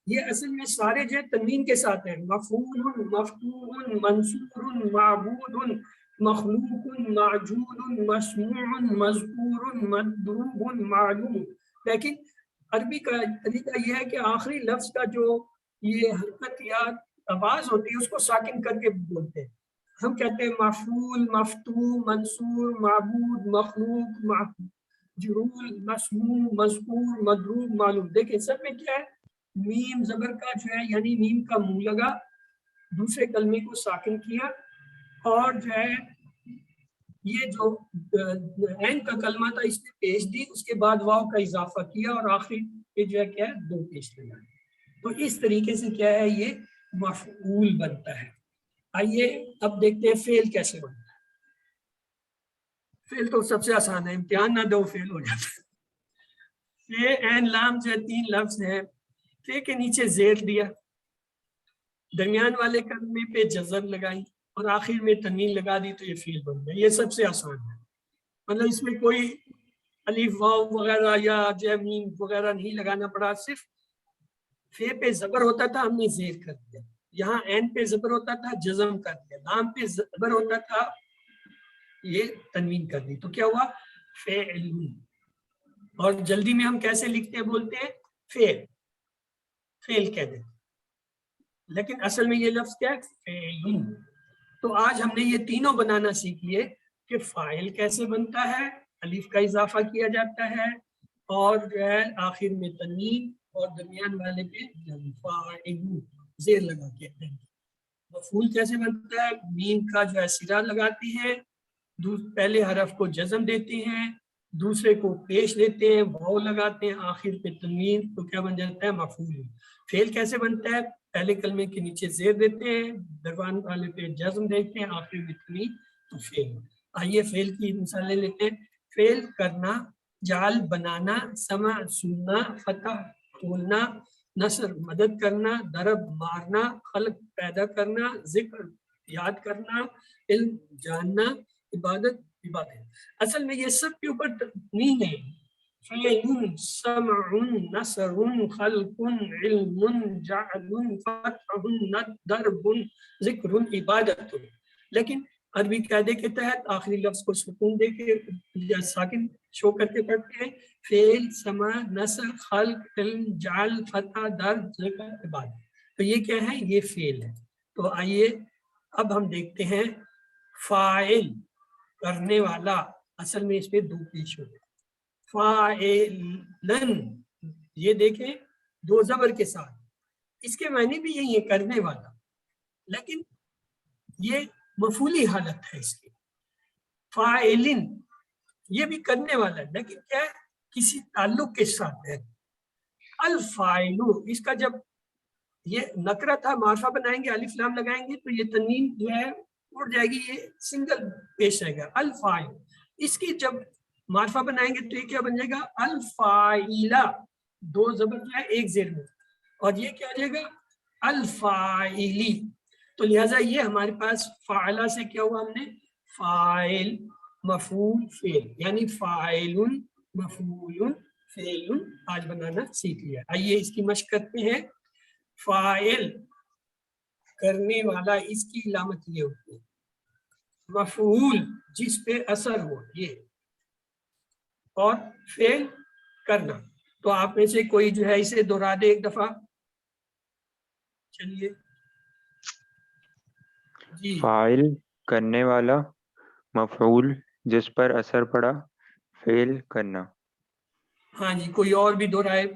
یہ اصل میں سارے جو تنوین کے ساتھ ہیں. مفعول، مفتوح، منصور، معبود، مخلوق، معجود، مسموع، مذکور، مضروب، معلوم. لیکن عربی کا طریقہ یہ ہے کہ آخری لفظ کا جو یہ حرکت یا آواز ہوتی ہے اس کو ساکن کر کے بولتے ہیں. ہم کہتے ہیں مفعول، مفتوح، منصور، معبود، مخلوق، مجرول، مسموع، مذکور، مضروب، معلوم. دیکھیں سب میں کیا ہے؟ میم زبر کا جو ہے یعنی میم کا منہ لگا، دوسرے کلمے کو ساکن کیا، اور جو ہے یہ جو عین کا کلمہ تھا اس نے پیش دی، اس کے بعد واو کا اضافہ کیا، اور آخری یہ جو ہے کیا ہے؟ دو پیش لگا. تو اس طریقے سے کیا ہے؟ یہ مفعول بنتا ہے. آئیے اب دیکھتے ہیں فعل کیسے بنتا ہے. فعل تو سب سے آسان ہے، امتحان نہ دو فعل ہو جاتا ہے. فے این لام جو تین لفظ ہیں، فے کے نیچے زیر دیا، درمیان والے کلمے پہ جزم لگائی، اور آخر میں تنوین لگا دی، تو یہ فعل بن گیا. یہ سب سے آسان ہے، مطلب اس میں کوئی الف واو وغیرہ یا جو میم وغیرہ نہیں لگانا پڑا. صرف فے پہ زبر ہوتا تھا، ہم نے زیر کر دیا. یہاں عین پہ زبر ہوتا تھا، جزم کر دیا. لام پہ زبر ہوتا تھا، یہ تنوین کر دی. تو کیا ہوا؟ فعل. اور جلدی میں ہم کیسے لکھتے ہیں؟ بولتے ہیں فعل، فعل کہہ دیں، لیکن اصل میں یہ لفظ کیا ہے؟ فعل. تو آج ہم نے یہ تینوں بنانا سیکھ لیے کہ فاعل کیسے بنتا ہے، الف کا اضافہ کیا جاتا ہے، اور جو ہے آخر میں تنوین، اور درمیان والے پہ فاعل زیر لگا کے. مفعول کیسے بنتا ہے؟ میم کا جو ہے سرا لگاتے ہیں، پہلے حرف کو جزم دیتے ہیں، دوسرے کو پیش دیتے ہیں، واو لگاتے ہیں، آخر پہ تنوین، تو کیا بن جاتا ہے؟ مفعول۔ فعل کیسے بنتا ہے؟ پہلے کلمے کے نیچے زیر دیتے ہیں، درمیان والے پہ جزم دیتے ہیں، آخر میں تنوین، تو فعل۔ آئیے فعل کی مثالیں لیتے ہیں۔ فعل کرنا، جعل بنانا، سمع سننا، فتح کھولنا، نصر مدد کرنا، ضرب مارنا، خلق پیدا کرنا، ذکر یاد کرنا، علم جاننا، عبادت عبادت۔ اصل میں یہ سب کے اوپر تنوین ہے۔ فعل، سمع، نصر، خلق، علم، جعل، فتح، ضرب، ذکر، عبادت۔ لیکن عربی قاعدے کے تحت آخری لفظ کو سکون دے کے یا ساکن شو کر کے پڑھتے ہیں۔ فعل، سمع، نصر، خلق، علم، جعل، فتح، ضرب، ذکر، عبادت۔ تو یہ کیا ہے؟ یہ فعل ہے۔ تو آئیے اب ہم دیکھتے ہیں فاعل، کرنے والا۔ اصل میں اس پہ دو پیش ہوتے ہیں، فاعلن، یہ دیکھیں دو زبر کے ساتھ، اس کے معنی بھی یہی ہے، کرنے والا، لیکن یہ مفعولی حالت ہے اس کی۔ فاعلن یہ بھی کرنے والا ہے، لیکن کیا ہے؟ کسی تعلق کے ساتھ ہے۔ الفاعل، اس کا جب یہ نکرہ تھا، معرفہ بنائیں گے، الف لام لگائیں گے تو یہ تنوین جو ہے اڑ جائے گی، یہ سنگل پیش رہے گا، الفاعل۔ اس کی جب معرفہ بنائیں گے تو یہ کیا بن جائے گا؟ الفاعلہ، دو زبر جو ہے ایک زیر میں، اور یہ کیا ہو جائے گا؟ الفاعلی۔ تو لہٰذا یہ ہمارے پاس فاعلہ سے کیا ہوا؟ ہم نے فاعل، مفعول، فعل، یعنی فاعل، مفعول، فعل آج بنانا سیکھ لیا۔ آئیے اس کی مشق کرتے ہیں۔ فاعل کرنے والا، اس کی علامت یہ ہوتی ہے، مفعول جس پہ اثر ہو یہ، اور فعل کرنا۔ تو آپ میں سے کوئی جو ہے اسے دہرا دے ایک دفعہ، چلیے جی۔ فاعل کرنے والا، مفعول جس پر اثر پڑا، فعل کرنا۔ ہاں جی، کوئی اور بھی دہرائے؟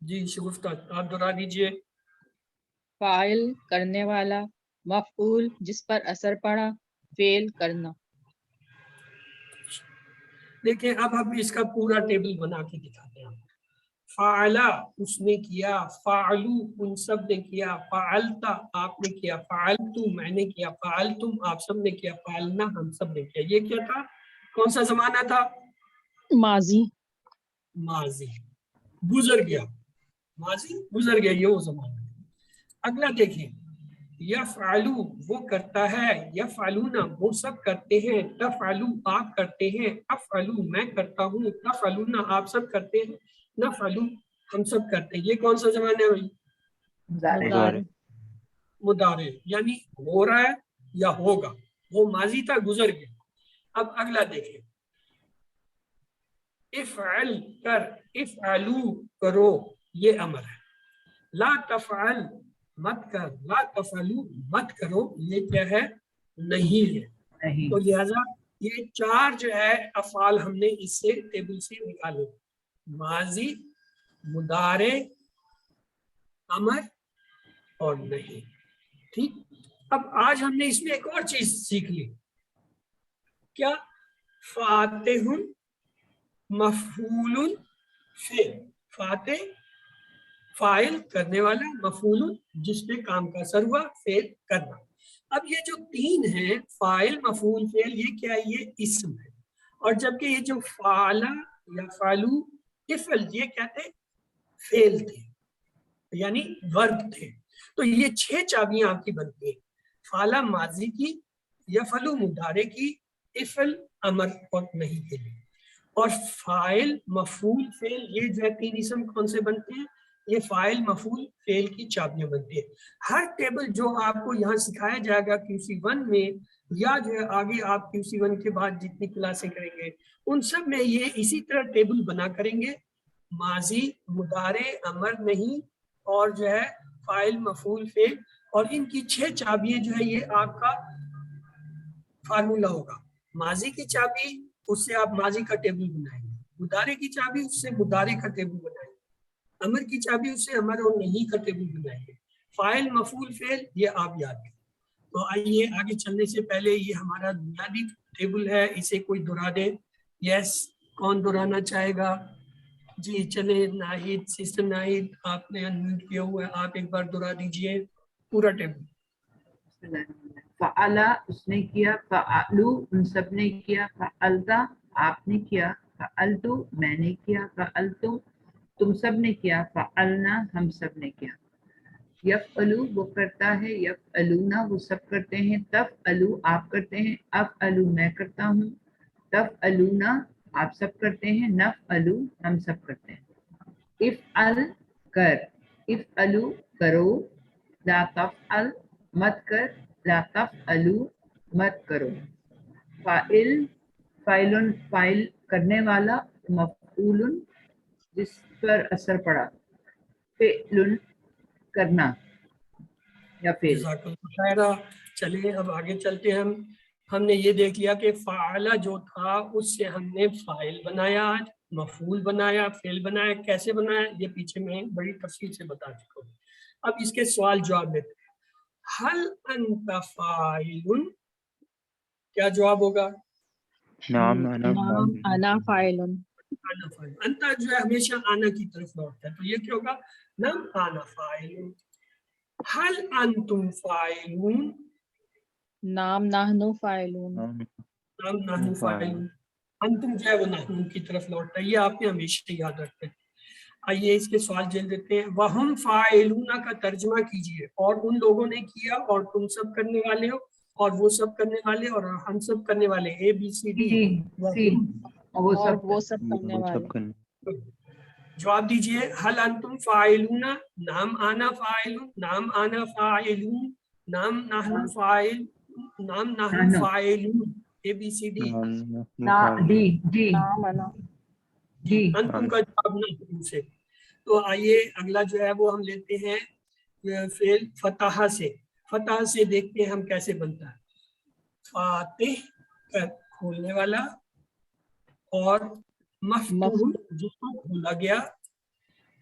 جی شگفتہ آپ دہرا دیجئے۔ فاعل کرنے والا، مفعول جس پر اثر پڑا، فعل کرنا۔ دیکھیں اب ہم اس کا پورا ٹیبل بنا کے دکھاتے ہیں۔ فعلا اس نے کیا، فعلو ان سب نے کیا، فعلتا آپ نے کیا، فعلتو میں نے کیا، فعلتم آپ سب نے کیا، فعلنا ہم سب نے کیا۔ یہ کیا تھا؟ کون سا زمانہ تھا؟ ماضی۔ ماضی، گزر گیا، ماضی گزر گیا، یہ وہ زمانہ ہے۔ اگلا دیکھیں، یفعلو وہ کرتا ہے، یفعلون وہ سب کرتے ہیں، تفعلو آپ کرتے ہیں، افعلو میں کرتا ہوں، تفعلون آپ سب کرتے ہیں، نفعلو ہم سب کرتے ہیں۔ یہ کون سا زمانہ ہے بھائی؟ مضارع۔ مضارع، یعنی ہو رہا ہے یا ہوگا، وہ ماضی تھا، گزر گیا۔ اب اگلا دیکھیں، افعل کر، افعلو کرو یہ امر ہے، لا تفعل مت کر، لا تفعلو مت کرو یہ کیا ہے؟ نہیں ہے۔ نہیں۔ تو لہذا یہ چار جو ہے افعال ہم نے اس سے ٹیبل سے نکالے، ماضی، مضارع، امر اور نہیں۔ ٹھیک، اب آج ہم نے اس میں ایک اور چیز سیکھ لی، کیا؟ فاتح مفعول فعل، فاتح فاعل کرنے والا، مفعول جس پہ کام کا اثر ہوا، فعل کرنا۔ اب یہ جو تین ہیں، فاعل، مفعول، فعل، یہ کیا ہے؟ یہ اسم ہے، اور جبکہ یہ جو فعلا یا فعلو، افعل، یہ کیا تھے؟ فعل تھے، یعنی ورب تھے۔ تو یہ 6 چابیاں آپ کی بنتی ہیں، فعلا ماضی کی، یفعلو مضارع کی، افعل امر اور نہیں کے لیے، اور فاعل، مفعول، فعل، یہ جو ہے 3 اسم کون سے بنتے ہیں؟ یہ فاعل، مفعول، فعل کی چابیاں بنتی ہیں۔ ہر ٹیبل جو آپ کو یہاں سکھایا جائے گا QC1 میں، یا جو ہے آگے آپ QC1 کے بعد جتنی کلاسیں کریں گے ان سب میں یہ اسی طرح ٹیبل بنا کریں گے، ماضی، مضارع، امر، نہیں، اور جو ہے فاعل، مفعول، فعل، اور ان کی 6 چابیاں جو ہے یہ آپ کا فارمولا ہوگا۔ ماضی کی چابی، اس سے آپ ماضی کا ٹیبل بنائیں گے، مضارع کی چابی، اس سے مضارع کا ٹیبل بنائیں گے، امر کی چابی، اس سے امر اور نہیں کا ٹیبل بنائیں گے، فاعل، مفعول، فعل، یہ آپ یاد کریں۔ تو آئیے آگے چلنے سے پہلے یہ ہمارا بنیادی ٹیبل ہے، اسے کوئی دہرا دے. یس، کون دہرانا چاہے گا؟ جی چلے، ناہید، سسٹر ناہید آپ نے انمیوٹ کیا ہوا ہے، آپ ایک بار دہرا دیجئے پورا ٹیبل. فعلا اس نے کیا، فعلو ان سب نے کیا، فعلتا آپ نے کیا، فعلتو میں نے کیا، فعلتم تم سب نے کیا، فعلنا ہم سب نے کیا. یفعلو وہ کرتا ہے، یفعلونا وہ سب کرتے ہیں، تفعلو آپ کرتے ہیں، افعلو میں کرتا ہوں، تفعلونا آپ سب کرتے ہیں، نفعلو ہم سب کرتے ہیں. افعل کر، افعلو کرو، لا تفعل مت کر، لا تفعلو مت کرو. فاعل فاعل فاعل کرنے والا، مفعول جس پر اثر پڑا، فعل کرنا یا فعل. جزاک اللہ خیرہ. چلیے اب آگے چلتے ہیں. ہم نے یہ دیکھ لیا کہ فعلا جو تھا اس سے ہم نے فاعل بنایا، آج مفعول بنایا، فعل بنایا. کیسے بنایا یہ پیچھے میں بڑی تفصیل سے بتا چکا ہوں. اب اس کے سوال جواب دیتے ہیں. حل انت فاعل، کیا جواب ہوگا؟ نعم انا نام انا فاعل. آنا فاعل. انت جو ہے ہمیشہ آنا کی طرف لوٹتا ہے، تو یہ کیا ہوگا؟ نعم آنا فاعل. حل انتم فاعلون، نام نحنو فاعلون. نعم نحن فاعلون. انتم جو ہے وہ نحن کی طرف لوٹتا ہے، یہ آپ نے ہمیشہ یاد رکھنا ہے. آئیے اس کے سوال جل دیتے ہیں. وہم فاعلون کا ترجمہ کیجئے. اور ان لوگوں نے کیا، اور تم سب کرنے والے ہو، اور وہ سب کرنے والے، اور ہم سب کرنے والے. اے بی سی ڈی. سی وہ اور سب وہ سب کرنے وہ والے. سب کرنا. جواب دیجئے. حل انتم فاعلون، نام آنا فاعلون، نام آنا فاعلون، نام نحن فاعل، نام نحن فاعلون. A B C D. D جی نام انا. جی انتم کا جواب نحن سے. تو آئیے اگلا جو ہے وہ ہم لیتے ہیں فعل فتح سے. فتح سے دیکھتے ہیں ہم کیسے بنتا ہے. فاتح کا کھولنے والا، اور مفتوح جس کو کھولا گیا،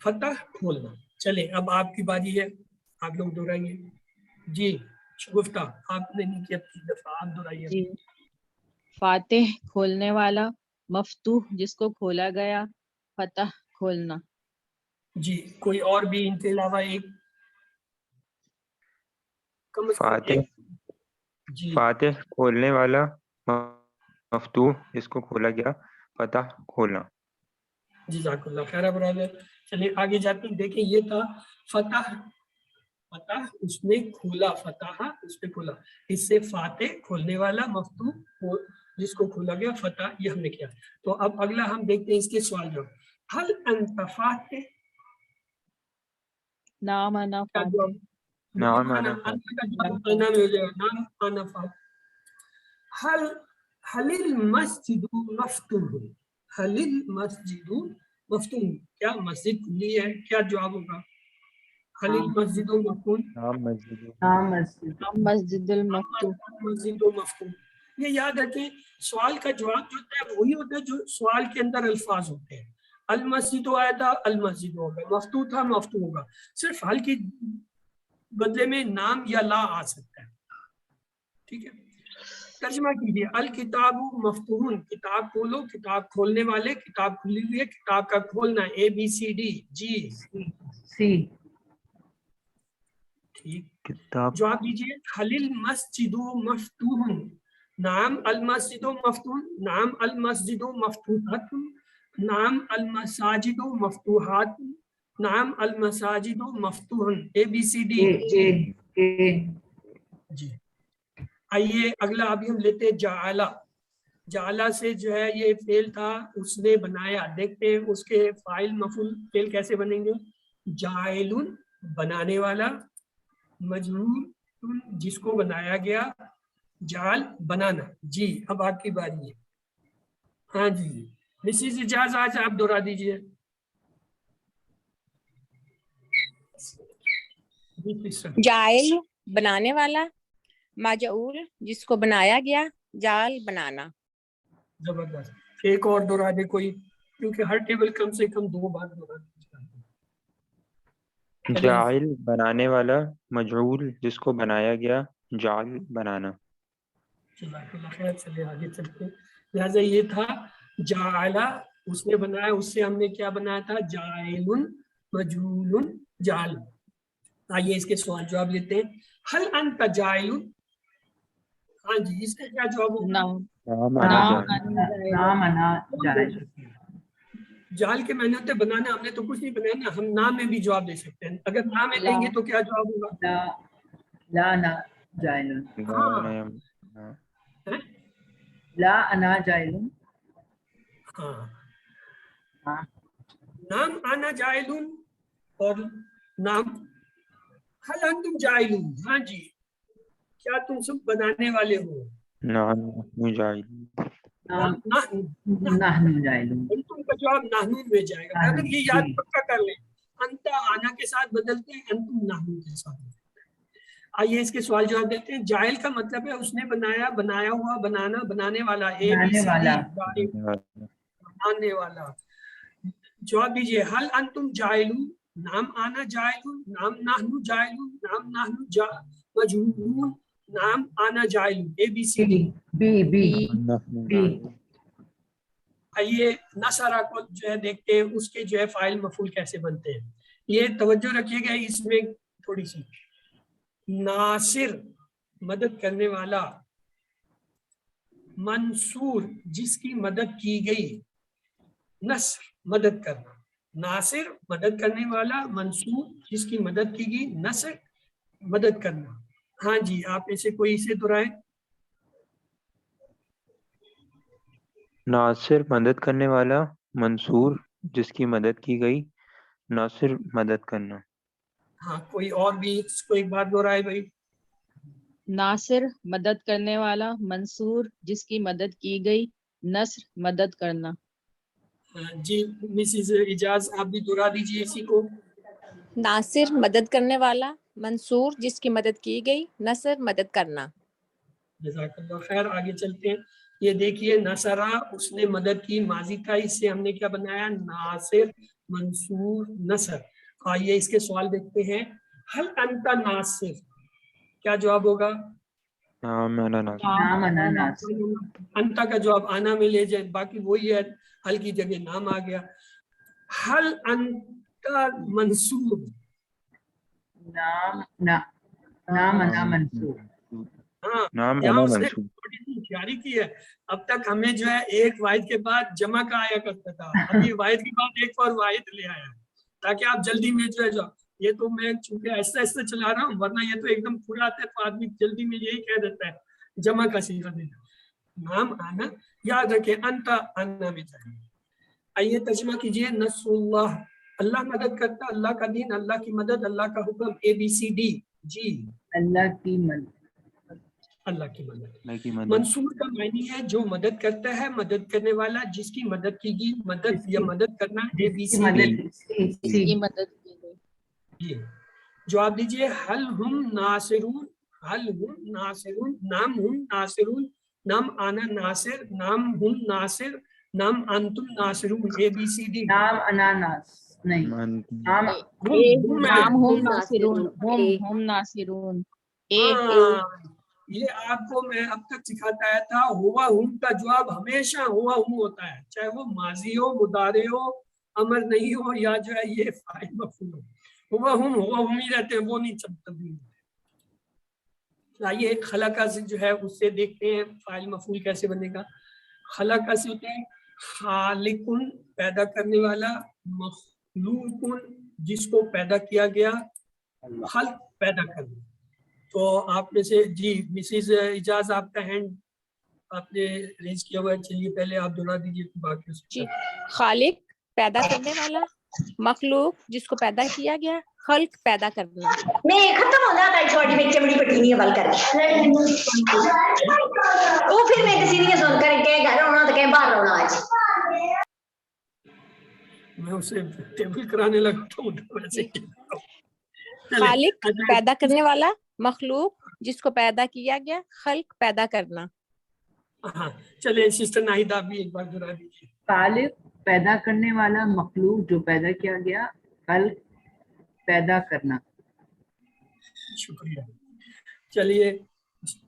فتح کھولنا. چلے اب آپ کی باری ہے، آپ لوگ دہرائیں گے. جی شگفتہ آپ نے نہیں کیا، دفعہ آپ دہرائیے. جی فاتح کھولنے والا، مفتوح جس کو کھولا گیا، فتح کھولنا. جی کوئی اور بھی ان کے علاوہ ایک، کم از کم فاتح ایک. جی فاتح کھولنے والا، مفتوح جس کو کھولا گیا، فتح کھولنا. جزاک اللہ خیر برادر. چلیے آگے جاتے ہیں. دیکھیں یہ تھا فتح، فتح اس نے کھولا، فتح اس نے کھولا. اس سے فاتح کھولنے والا، مفتوح جس کو کھولا گیا، فتح یہ ہم نے کیا. تو اب اگلا ہم دیکھتے ہیں اس کے سوال جو حل انت فاتح. نام انا کیا فاتح. جواب؟ نعم انا انا کا جواب انا میں ہو جائے گا. نام انا فاتح. حل المسجد مفتوح، حل المسجد مفتوح، کیا مسجد کھلی ہے؟ کیا جواب ہوگا؟ حل المسجد مفتوح. نعم مسجد. نام مسجد. نام مسجد المفتوح. مسجد مفتوح. یہ یاد رکھیں سوال کا جواب جو ہوتا ہے وہی ہوتا ہے جو سوال کے اندر الفاظ ہوتے ہیں. المسجد آیا تھا، المسجد ہوگا. مفتوح تھا، مفتوح ہوگا. صرف حل کی بدلے میں نام یا لا آ سکتا ہے. ٹھیک ہے، ترجمہ کیجیے. الکتاب مفتوح، کتاب کھولو، کتاب کھولنے والے، کتاب کھلی ہوئی ہے، کتاب کا کھولنا. اے بی سی ڈی. جی سی ٹھیک. کتاب جواب دیجیے. حل المسجد مفتوح، نعم المسجد مفتوح، نعم المسجد مفتوحات، نعم المساجد مفتوحات، نعم المساجد مفتوح. اے بی سی ڈی. جی آئیے اگلا ابھی ہم لیتے ہیں جعلا. جعلا سے جو ہے یہ فعل تھا، اس نے بنایا. دیکھتے ہیں اس کے فاعل مفعول فعل کیسے بنیں گے. جاعل بنانے والا، مجرور جس کو بنایا گیا، جعل بنانا. جی اب آپ کی باری ہے. ہاں جی مسز اجاز آج آپ دہرا دیجیے. جائل بنانے والا، مجعول جس کو بنایا گیا، جال بنانا. زبردست. ایک اور دہرا دے کوئی، کیونکہ ہر ٹیبل کم سے کم 2 بار دہرا. جاعل بنانے والا، مجعول جس کو بنایا گیا، جعل بنانا. جزاک اللہ خیر. چلیے آگے چلتے ہیں. لہٰذا یہ تھا جعل اس نے بنایا, اس سے ہم نے کیا بنایا تھا جاعل مجعول جعل. آئیے اس کے سوال جواب لیتے ہیں. حل انت جاعل, ہاں جی اس کا کیا جواب ہوگا؟ نعم انا جاعل. نام انا جائز. جعل کے معنی ہوتے ہیں بنانا. ہم نے تو کچھ نہیں بنایا نا, ہم نام میں بھی جواب دے سکتے ہیں. اگر نام میں دیں گے تو کیا جواب ہوگا؟ لا لا انا جائل. لا انا لا انا جائل. ہاں ہاں نام آنا جائلون اور نام حل انتم جائلون. ہاں جی کیا تم سب بنانے والے ہو؟ نعم نحن جاعل. نام نحن نحن جائل. انتم کا جواب نحن میں جائے گا. اگر یہ یاد پکا کر لیں, انتا آنا کے ساتھ بدلتے ہیں, انتم نحن کے ساتھ. آئیے اس کے سوال جواب دیتے ہیں. جائل کا مطلب ہے اس نے بنایا, بنایا ہوا, بنانا, بنانے والا. اے بی سی ڈی بنانے والا. جواب دیجیے. حل انتم جائلون, نام آنا جائلون, نام نحن جائلون, نام نحن مجعولون, نام آنا جائلون. A B C D. B B نحن بی. جاعل. آئیے نصرہ کو جو ہے دیکھتے ہیں, اس کے جو ہے فاعل مفعول کیسے بنتے ہیں. یہ توجہ رکھیے گا اس میں تھوڑی سی. ناصر مدد کرنے والا, منصور جس کی مدد کی گئی, نصر مدد کرنا. ناصر مدد کرنے والا, منصور جس کی مدد کی گئی, نصر مدد کرنا. ہاں جی آپ میں سے کوئی اسے دہرائیں. ناصر مدد کرنے والا, منصور جس کی مدد کی گئی, ناصر مدد کرنا. ہاں کوئی اور بھی اس کو ایک بار دہرائے بھائی. ناصر مدد کرنے والا, منصور جس کی مدد کی گئی, نصر مدد کرنا. جی مسز اجاز آپ بھی دہرا دیجیے اسی کو. ناصر مدد کرنے والا, منصور جس کی مدد کی گئی, نصر مدد کرنا. جزاک اللہ خیر. آگے چلتے ہیں. یہ دیکھیے نصرہ اس نے مدد کی, ماضی کا, اس سے ہم نے کیا بنایا ناصر منصور نصر. آئیے اس کے سوال دیکھتے ہیں. حل انت ناصر, کیا جواب ہوگا؟ نعم انا ناصر. نام انا ناصر. انتا کا جواب آنا میں لے جائیں, باقی وہی ہے, حل کی جگہ نام آ گیا. حل انت منصور, نام نام انا منصور. ہاں نعم یہاں انا اس نے منصور. تھوڑی سی ہوشیاری کی ہے. اب تک ہمیں جو ہے ایک واحد کے بعد جمع کا آیا کرتا تھا, ابھی واحد کے بعد ایک اور واحد لے آیا تاکہ آپ جلدی میں جو ہے جاؤ. یہ تو میں چونکہ ایسا ایسا چلا رہا ہوں, ورنہ یہ تو ایک دم پورا آتا ہے تو آدمی جلدی میں یہی کہہ دیتا ہے جمع کا صیغہ دینا. نام آنا یاد رکھے, انتا آنا میں چاہیے. آئیے ترجمہ کیجئے. نصر اللہ, اللہ مدد کرتا, اللہ کا دین, اللہ کی مدد, اللہ کا حکم. اے بی سی ڈی. جی اللہ کی مدد. اللہ کی مدد. اللہ کی مدد. منصور کا معنی ہے جو مدد کرتا ہے, مدد کرنے والا, جس کی مدد کی گئی, مدد یا مدد کرنا. اے بی سی ڈی. جس کی مدد کی گئی. جی جواب دیجئے. حل ہم ناصرون, حل ہم ناصرون, نام ہم ناصرون, نام آنا ناصر, نام ہم ناصر, نام انتم ناصرون. اے بی سی ڈی. نام انا ناصر نہیں. نام نام ہم ناصرون, ہم ناصرون. ہاں یہ آپ کو میں اب تک سکھاتا آیا تھا. ہوا ہم کا جواب ہمیشہ ہوا ہم ہوتا ہے, چاہے وہ ماضی ہو, مضارع ہو, امر نہیں ہو, یا جو ہے یہ فاعل مفعول ہو. ہوا ہم ہی رہتے ہیں, وہ نہیں تبدیل ہوتے. آئیے خلقہ سے جو ہے اس سے دیکھتے ہیں فاعل مفعول کیسے بنے گا. خلقہ سے ہوتے ہیں خالقن پیدا کرنے والا, مخلوقن جس کو پیدا کیا گیا, خلق پیدا کرنا. تو آپ میں سے جی مسز اجاز آپ کا ہینڈ آپ نے ریز کیا ہوا ہے. چلیے پہلے آپ دہرا دیجیے باقی. جی خالق پیدا کرنے والا, مخلوق جس کو پیدا کیا گیا, خلق پیدا کرنا. میں ختم ہو جاتا ہے چھوٹی بچے بڑی پٹی نہیں بل کر وہ پھر میں کسی نہیں سن کر کے گھر ہونا تو کہیں باہر ہونا. آج میں اسے ٹیبل کرانے لگتا ہوں. خالق پیدا کرنے والا, مخلوق جس کو پیدا کیا گیا, خلق پیدا کرنا. ہاں چلے سسٹر ناہید آپ بھی ایک بار دہرا دیجیے. خالق پیدا کرنے والا, مخلوق جو پیدا کیا گیا, خلق پیدا کرنا. شکریہ. چلیے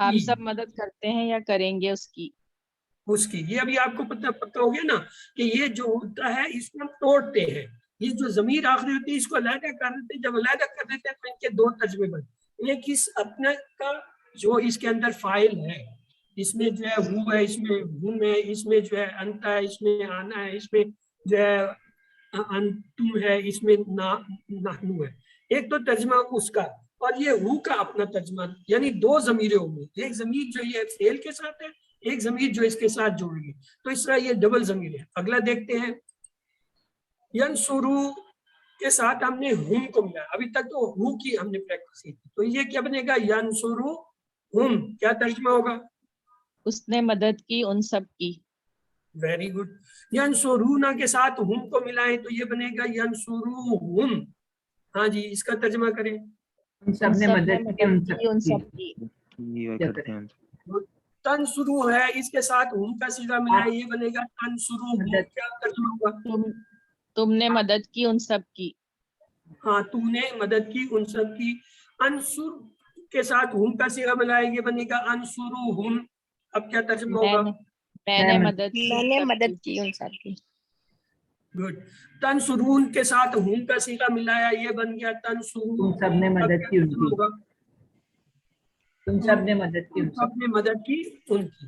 ہم سب مدد کرتے ہیں یا کریں گے اس کی. اس کی. یہ ابھی آپ کو پتہ ہو گیا نا کہ یہ جو ہوتا ہے اس کو ہم توڑتے ہیں. یہ جو ضمیر آخری ہوتی ہے اس کو علیحدہ کر دیتے ہیں. جب علیحدہ کر دیتے ہیں تو ان کے دو ترجمے بنتے. ایک اس اپنے کا جو اس کے اندر فاعل ہے, اس میں جو ہے ہو ہے, اس میں ہم ہے, اس میں جو ہے انت ہے, اس میں آنا ہے, اس میں جو ہے انتم ہے, اس میں نحنو ہے. ایک تو ترجمہ اس کا, اور یہ ہو کا اپنا ترجمہ, یعنی دو ضمیریں ہوں گی. ایک ضمیر جو یہ فعل کے ساتھ ہے, ایک ضمیر جو اس کے ساتھ جوڑ گی. تو اس طرح یہ ڈبل ضمیر ہے. اگلا دیکھتے ہیں, ینصرو کے ساتھ ہم نے ہم کو ملا. ابھی تک تو ہو کی ہم نے پریکٹس کی, تو یہ کیا بنے گا؟ ینصرو ہم. کیا ترجمہ ہوگا؟ اس نے مدد کی ان سب کی. Very good. ینصرونا کے ساتھ ہم کو ملائیں تو یہ بنے گا ینصروہم. ہاں جی, اس کا ترجمہ کریں. ان سب نے مدد کی ان سب کی. تنصرو ہے, اس کے ساتھ ہم کا صیغہ ملائیں, یہ بنے گا تنصروہم. کیا ترجمہ ہوگا؟ تم نے مدد کی ان سب کی. ہاں, تو نے مدد کی ان سب کی. انصر کے ساتھ ہم کا صیغہ ملائیں, یہ بنے گا انصروہم. اب کیا ترجمہ ہوگا؟ میں نے مدد کی ان سب کی. گڈ. تنصرون کے ساتھ ہم کا صیغہ ملایا, یہ بن گیا تنصرون. تم سب نے مدد کی ان کی. تم سب نے مدد کی ان سب نے مدد کی ان کی.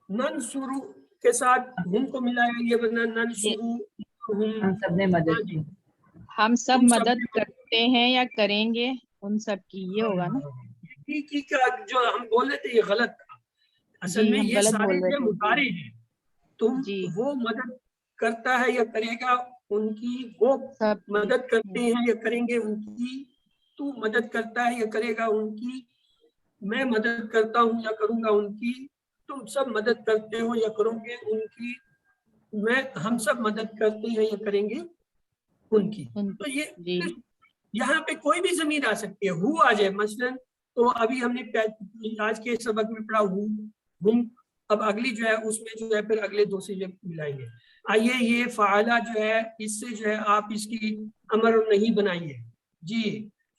ننصرو کے ساتھ ہم کو ملایا, یہ بنا ننصرو. ہم سب نے مدد کی. ہم سب مدد کرتے ہیں یا کریں گے ان سب کی. یہ ہوگا نا کی جو ہم بول رہے تھے یہ غلط تھا. اصل میں یہ سارے جو مضارع ہیں, تم وہ مدد کرتا ہے یا کرے گا ان کی, وہ مدد کرتے ہیں یا کریں گے ان کی, تو مدد کرتا ہے یا کرے گا ان کی, میں مدد کرتا ہوں یا کروں گا ان کی, تم سب مدد کرتے ہو یا کرو گے ان کی, ہم سب مدد کرتے ہیں یا کریں گے ان کی. تو یہ یہاں پہ کوئی بھی ضمیر آ سکتی ہے. ہو آ جائے مثلاً, تو ابھی ہم نے آج کے سبق میں پڑھا ہم. اب اگلی جو ہے اس میں جو ہے پھر اگلے دو سے ملائیں گے. آئیے, یہ فعلہ جو ہے اس سے جو ہے آپ اس کی امر نہیں بنائیے. جی,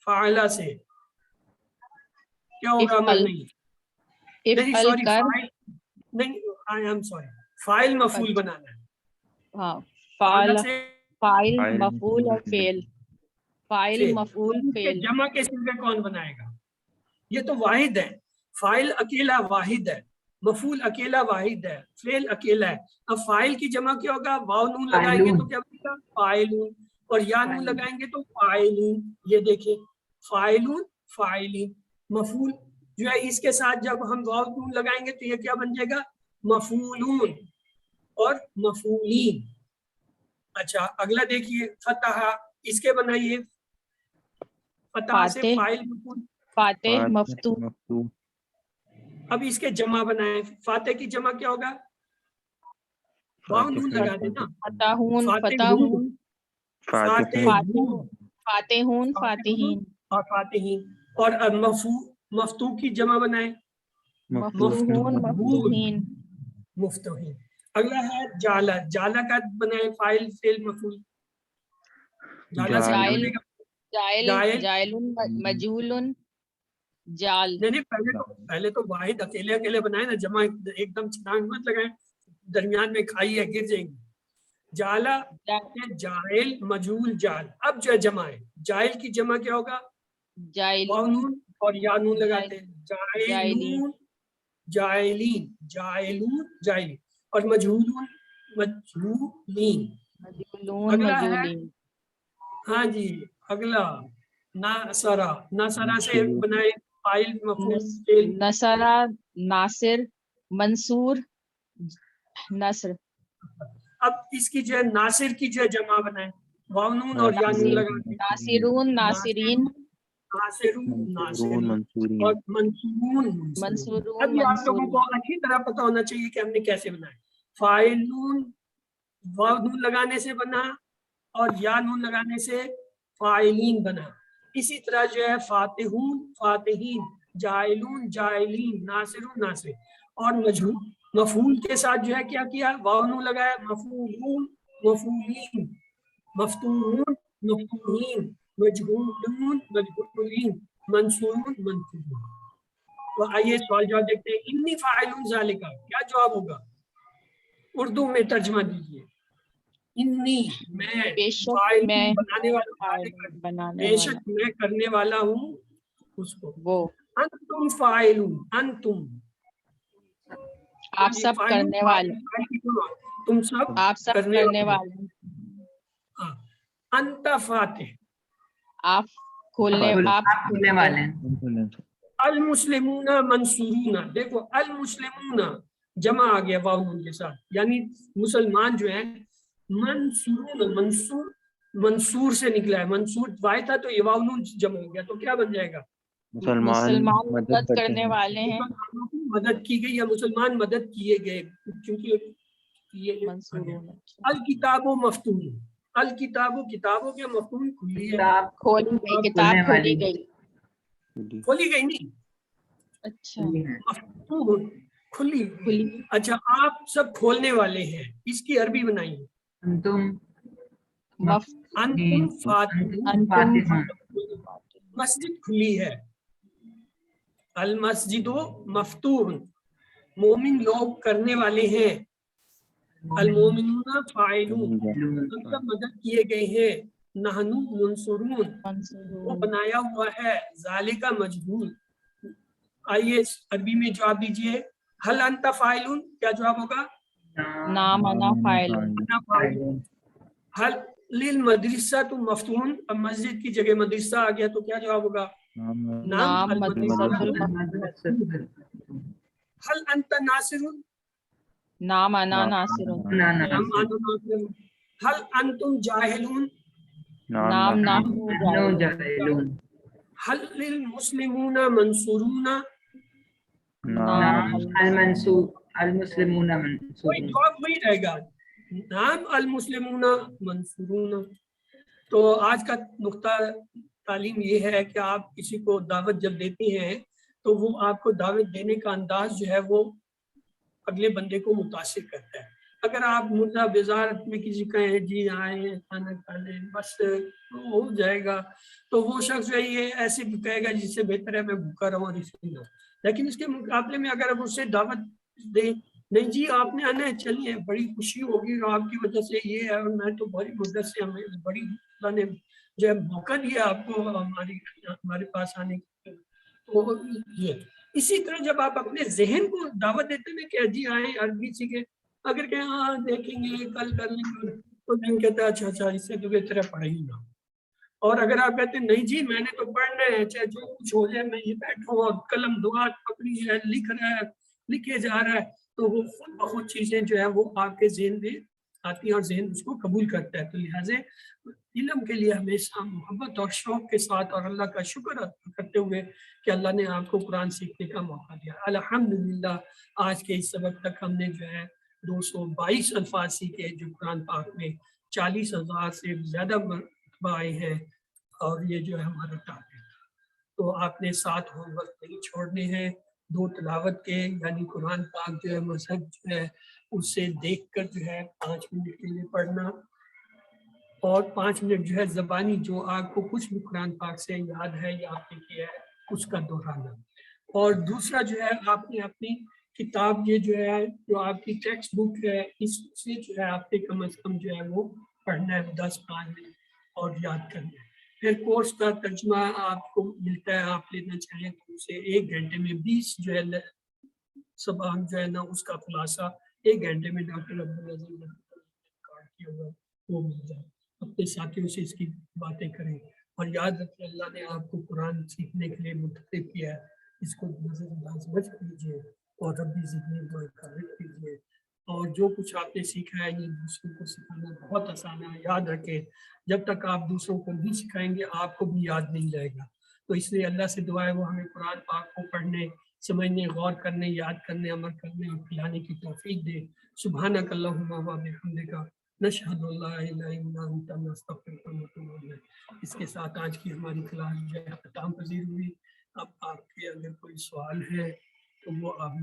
فعلہ سے کیا ہوگا؟ امر نہیں, سوری فاعل نہیں, آئی ایم سوری, فاعل مفعول بنانا ہے. ہاں, فاعل مفعول اور فعل. فاعل مفعول فعل. جمع کے صیغے کون بنائے گا؟ یہ تو واحد ہے. فاعل اکیلا واحد ہے, مفعول اکیلا واحد ہے, فعل اکیلا ہے. اب فاعل کی جمع کیا ہوگا؟ واو نون لگائیں گے تو کیا بنے گا؟ فاعلون. اور یا نون لگائیں گے تو فاعلین. یہ دیکھیں, فاعلون فاعلین. مفعول جو ہے اس کے ساتھ جب ہم واو نون لگائیں گے تو یہ کیا بن جائے گا؟ مفعولون اور مفعولین. اچھا, اگلا دیکھیے, فتح. اس کے بنائیے. فتح سے فاعل مفعول. فاتح مفتوح. اب اس کے جمع بنائیں. فاتح کی جمع کیا ہوگا؟ واو نون لگا دیں نا. فتحون فتحون فاتحون فاتحین اور فاتحین. اور مفتوح کی جمع بنائیں. مفتوحون مفتوحین. مفتوحین. اگلا ہے جالا. جالا کا بنائیں فاعل فعل مفعول. جالا سے کیا بنے گا؟ جائلن مجہولن جال. نہیں, پہلے تو واحد اکیلے اکیلے بنائے نا. جمع ایک دم چھلانگ مت لگائیں, درمیان میں کھائی ہے, گر جائیں گے. جالا جائل مجہول جال. اب جو ہے جمع ہے, جائل کی جمع کیا ہوگا؟ واو نون اور یا نون لگاتے ہیں. جائلون جائلین. جائلون جائلین. اور مجہولون مجہولین. اگلا ہے, ہاں جی, اگلا ناصرہ. ناصرہ سے بنائے فاعل مفعول. نصرہ ناصر منصور نصر. اب اس کی جو ہے ناصر کی جو ہے جمع بنائے. واو نون اور یا نون لگا کے. ناصرون ناصرین. ناصرون ناصرین. اور منصورون منصورون. اب یہ آپ لوگوں کو اچھی طرح پتہ ہونا چاہیے کہ ہم نے کیسے بنائے. فاعلون واو نون لگانے سے بنا اور یا نون لگانے سے فاعلین بنا. اسی طرح جو ہے فاتحون فاتحین, جائلون جائلین, ناصرون ناصر. اور مفعول کے ساتھ جو ہے کیا کیا؟ واو نون لگایا. مفعولون مفعولین, مفتوحون مفتوحین, مجہولون مجہولین, منصورون منصورون. تو آئیے سوال جواب دیکھتے ہیں. انی فاعلون ذالکا کیا جواب ہوگا؟ اردو میں ترجمہ دیجیے. انی میں بے شک فاعل میں بنانے والا بنانے بے والا شک میں کرنے والا ہوں اس کو. وہ انتم فاعلون انتم آپ سب کرنے والے تم سب آپ سب کرنے والے ہاں. انت فاتح آپ کھولنے آپ آپ کھولنے والے ہیں. المسلمون منصورون. دیکھو المسلمون جمع آ گیا واو نون کے ساتھ، یعنی مسلمان جو ہیں منصورون. منصور منصور سے نکلا ہے، منصور واحد تھا تو یہ واو نون جمع ہو گیا تو کیا بن جائے گا؟ مسلمان مدد کرنے والے ہیں. مسلمانوں کی مدد کی گئی یا مسلمان مدد کیے گئے، کیونکہ یہ منصورون الکتاب و مفتون. الکتاب و کتابوں کے مفتون کھلی ہے، کتاب کھولی گئی کتاب کھولنے کھولی والی. گئی. کھولی گئی نہیں، اچھا مفتون کھلی. کھلی اچھا آپ سب کھولنے والے ہیں، اس کی عربی بنائیے. انتم انتم فاتحون. انتم مسجد کھلی ہے. المسجد مفتوح. مومن لوگ کرنے والے ہیں. المومنون فاعلون. ہم سب مدد کیے گئے ہیں. نحنو منصورون وہ منصورون بنایا ہوا ہے. ذالکا مجہول. آئیے عربی میں جواب دیجیے. حل انت فاعلون کیا جواب ہوگا؟ نام انا فاعلون انا فاعلون. حل للمدرسہ تو مفتون. اب مسجد کی جگہ مدرسہ آ گیا تو کیا جواب ہوگا؟ نام مدرسۃ المدرسہ. حل انت ناصر. نام انا ناصرون نام انا ناصر. حل انتم جاہلون. نام نحن جاہلون. حل للمسلمون منصورون. نام المنصور المسلمون کوئی منصورون. جواب وہی رہے گا. نام المسلمون منصورون. تو آج کا نقطہ تعلیم یہ ہے کہ آپ کسی کو دعوت جب دیتے ہیں تو وہ آپ کو دعوت دینے کا انداز جو ہے وہ اگلے بندے کو متاثر کرتا ہے. اگر آپ مردہ وزارت میں کسی کہیں جی آئیں کھانا کھا لیں بس ہو جائے گا تو وہ شخص جو ہے یہ ایسے کہے گا جس سے بہتر ہے میں بھوکا رہوں اور اس میں نہ. لیکن اس کے مقابلے میں اگر آپ اسے دعوت دیں نہیں جی آپ نے آنا ہے چلیے بڑی خوشی ہوگی اور آپ کی وجہ سے یہ ہے اور میں تو بڑی مدت سے ہمیں بڑی اللہ نے جو ہے موقع دیا آپ کو ہمارے پاس آنے کی. تو یہ اسی طرح جب آپ اپنے ذہن کو دعوت دیتے ہیں کہ جی آئیں عربی سیکھیں اگر کہ ہاں دیکھیں گے کل کر لیں گے تو دن کہتا ہے اچھا اچھا اس سے تو بہتر ہے پڑھے ہی نہ. اور اگر آپ کہتے ہیں نہیں جی میں نے تو پڑھنا ہے چاہے جو کچھ ہو جائے میں یہ بیٹھا ہوں اور قلم دعا پکڑی ہے لکھ رہا ہے لکھے جا رہا ہے تو وہ خود بخود چیزیں جو ہے وہ آپ کے ذہن میں آتی ہیں اور ذہن اس کو قبول کرتا ہے. تو لہٰذا علم کے لیے ہمیشہ محبت اور شوق کے ساتھ اور اللہ کا شکر کرتے ہوئے کہ اللہ نے آپ کو قرآن سیکھنے کا موقع دیا. الحمدللہ آج کے اس سبق تک ہم نے جو ہے 222 الفاظ سیکھے جو قرآن پاک میں 40,000 سے زیادہ مرتبہ آئے ہیں اور یہ جو ہے ہمارا ٹارگیٹ. تو آپ نے 7 ہوم ورک نہیں چھوڑنے ہیں. 2 تلاوت کے یعنی قرآن پاک جو ہے مذہب جو ہے اس سے دیکھ کر جو ہے 5 منٹ کے لیے پڑھنا اور 5 منٹ جو ہے زبانی جو آپ کو کچھ بھی قرآن پاک سے یاد ہے یا آپ نے کیا ہے اس کا دہرانا. اور دوسرا جو ہے آپ نے اپنی کتاب یہ جو ہے جو آپ کی ٹیکسٹ بک ہے اس سے جو ہے آپ نے کم از کم جو ہے وہ پڑھنا ہے 10-5 منٹ اور یاد کرنا ہے. پھر کورس کا ترجمہ آپ کو ملتا ہے آپ لینا چاہیں تو اسے 1 گھنٹے میں 20 جو ہے سبق جو ہے نا اس کا خلاصہ 1 گھنٹے میں ڈاکٹر عبدالعزیز کارڈ کیا ہوا وہ مل جائے. اپنے ساتھیوں سے اس کی باتیں کریں اور یاد رکھیں اللہ نے آپ کو قرآن سیکھنے کے لیے منتخب کیا ہے. اس کو نظر انداز مت کیجیے اور ربی ذکر کو کیجیے. اور جو کچھ آپ نے سیکھا ہے یہ دوسروں کو سکھانا بہت آسان ہے. یاد رکھیں جب تک آپ دوسروں کو نہیں سکھائیں گے آپ کو بھی یاد نہیں رہے گا. تو اس لیے اللہ سے دعا ہے وہ ہمیں قرآن پاک کو پڑھنے سمجھنے غور کرنے یاد کرنے عمل کرنے اور پھیلانے کی توفیق دے. سبحانک اللہم و بحمدک نشہد ان لا الہ الا انت نستغفرک و نتوب الیک. اس کے ساتھ آج کی ہماری کلاس جو ہے اختتام پذیر ہوئی. اب آپ کے اگر کوئی سوال ہے تو وہ آپ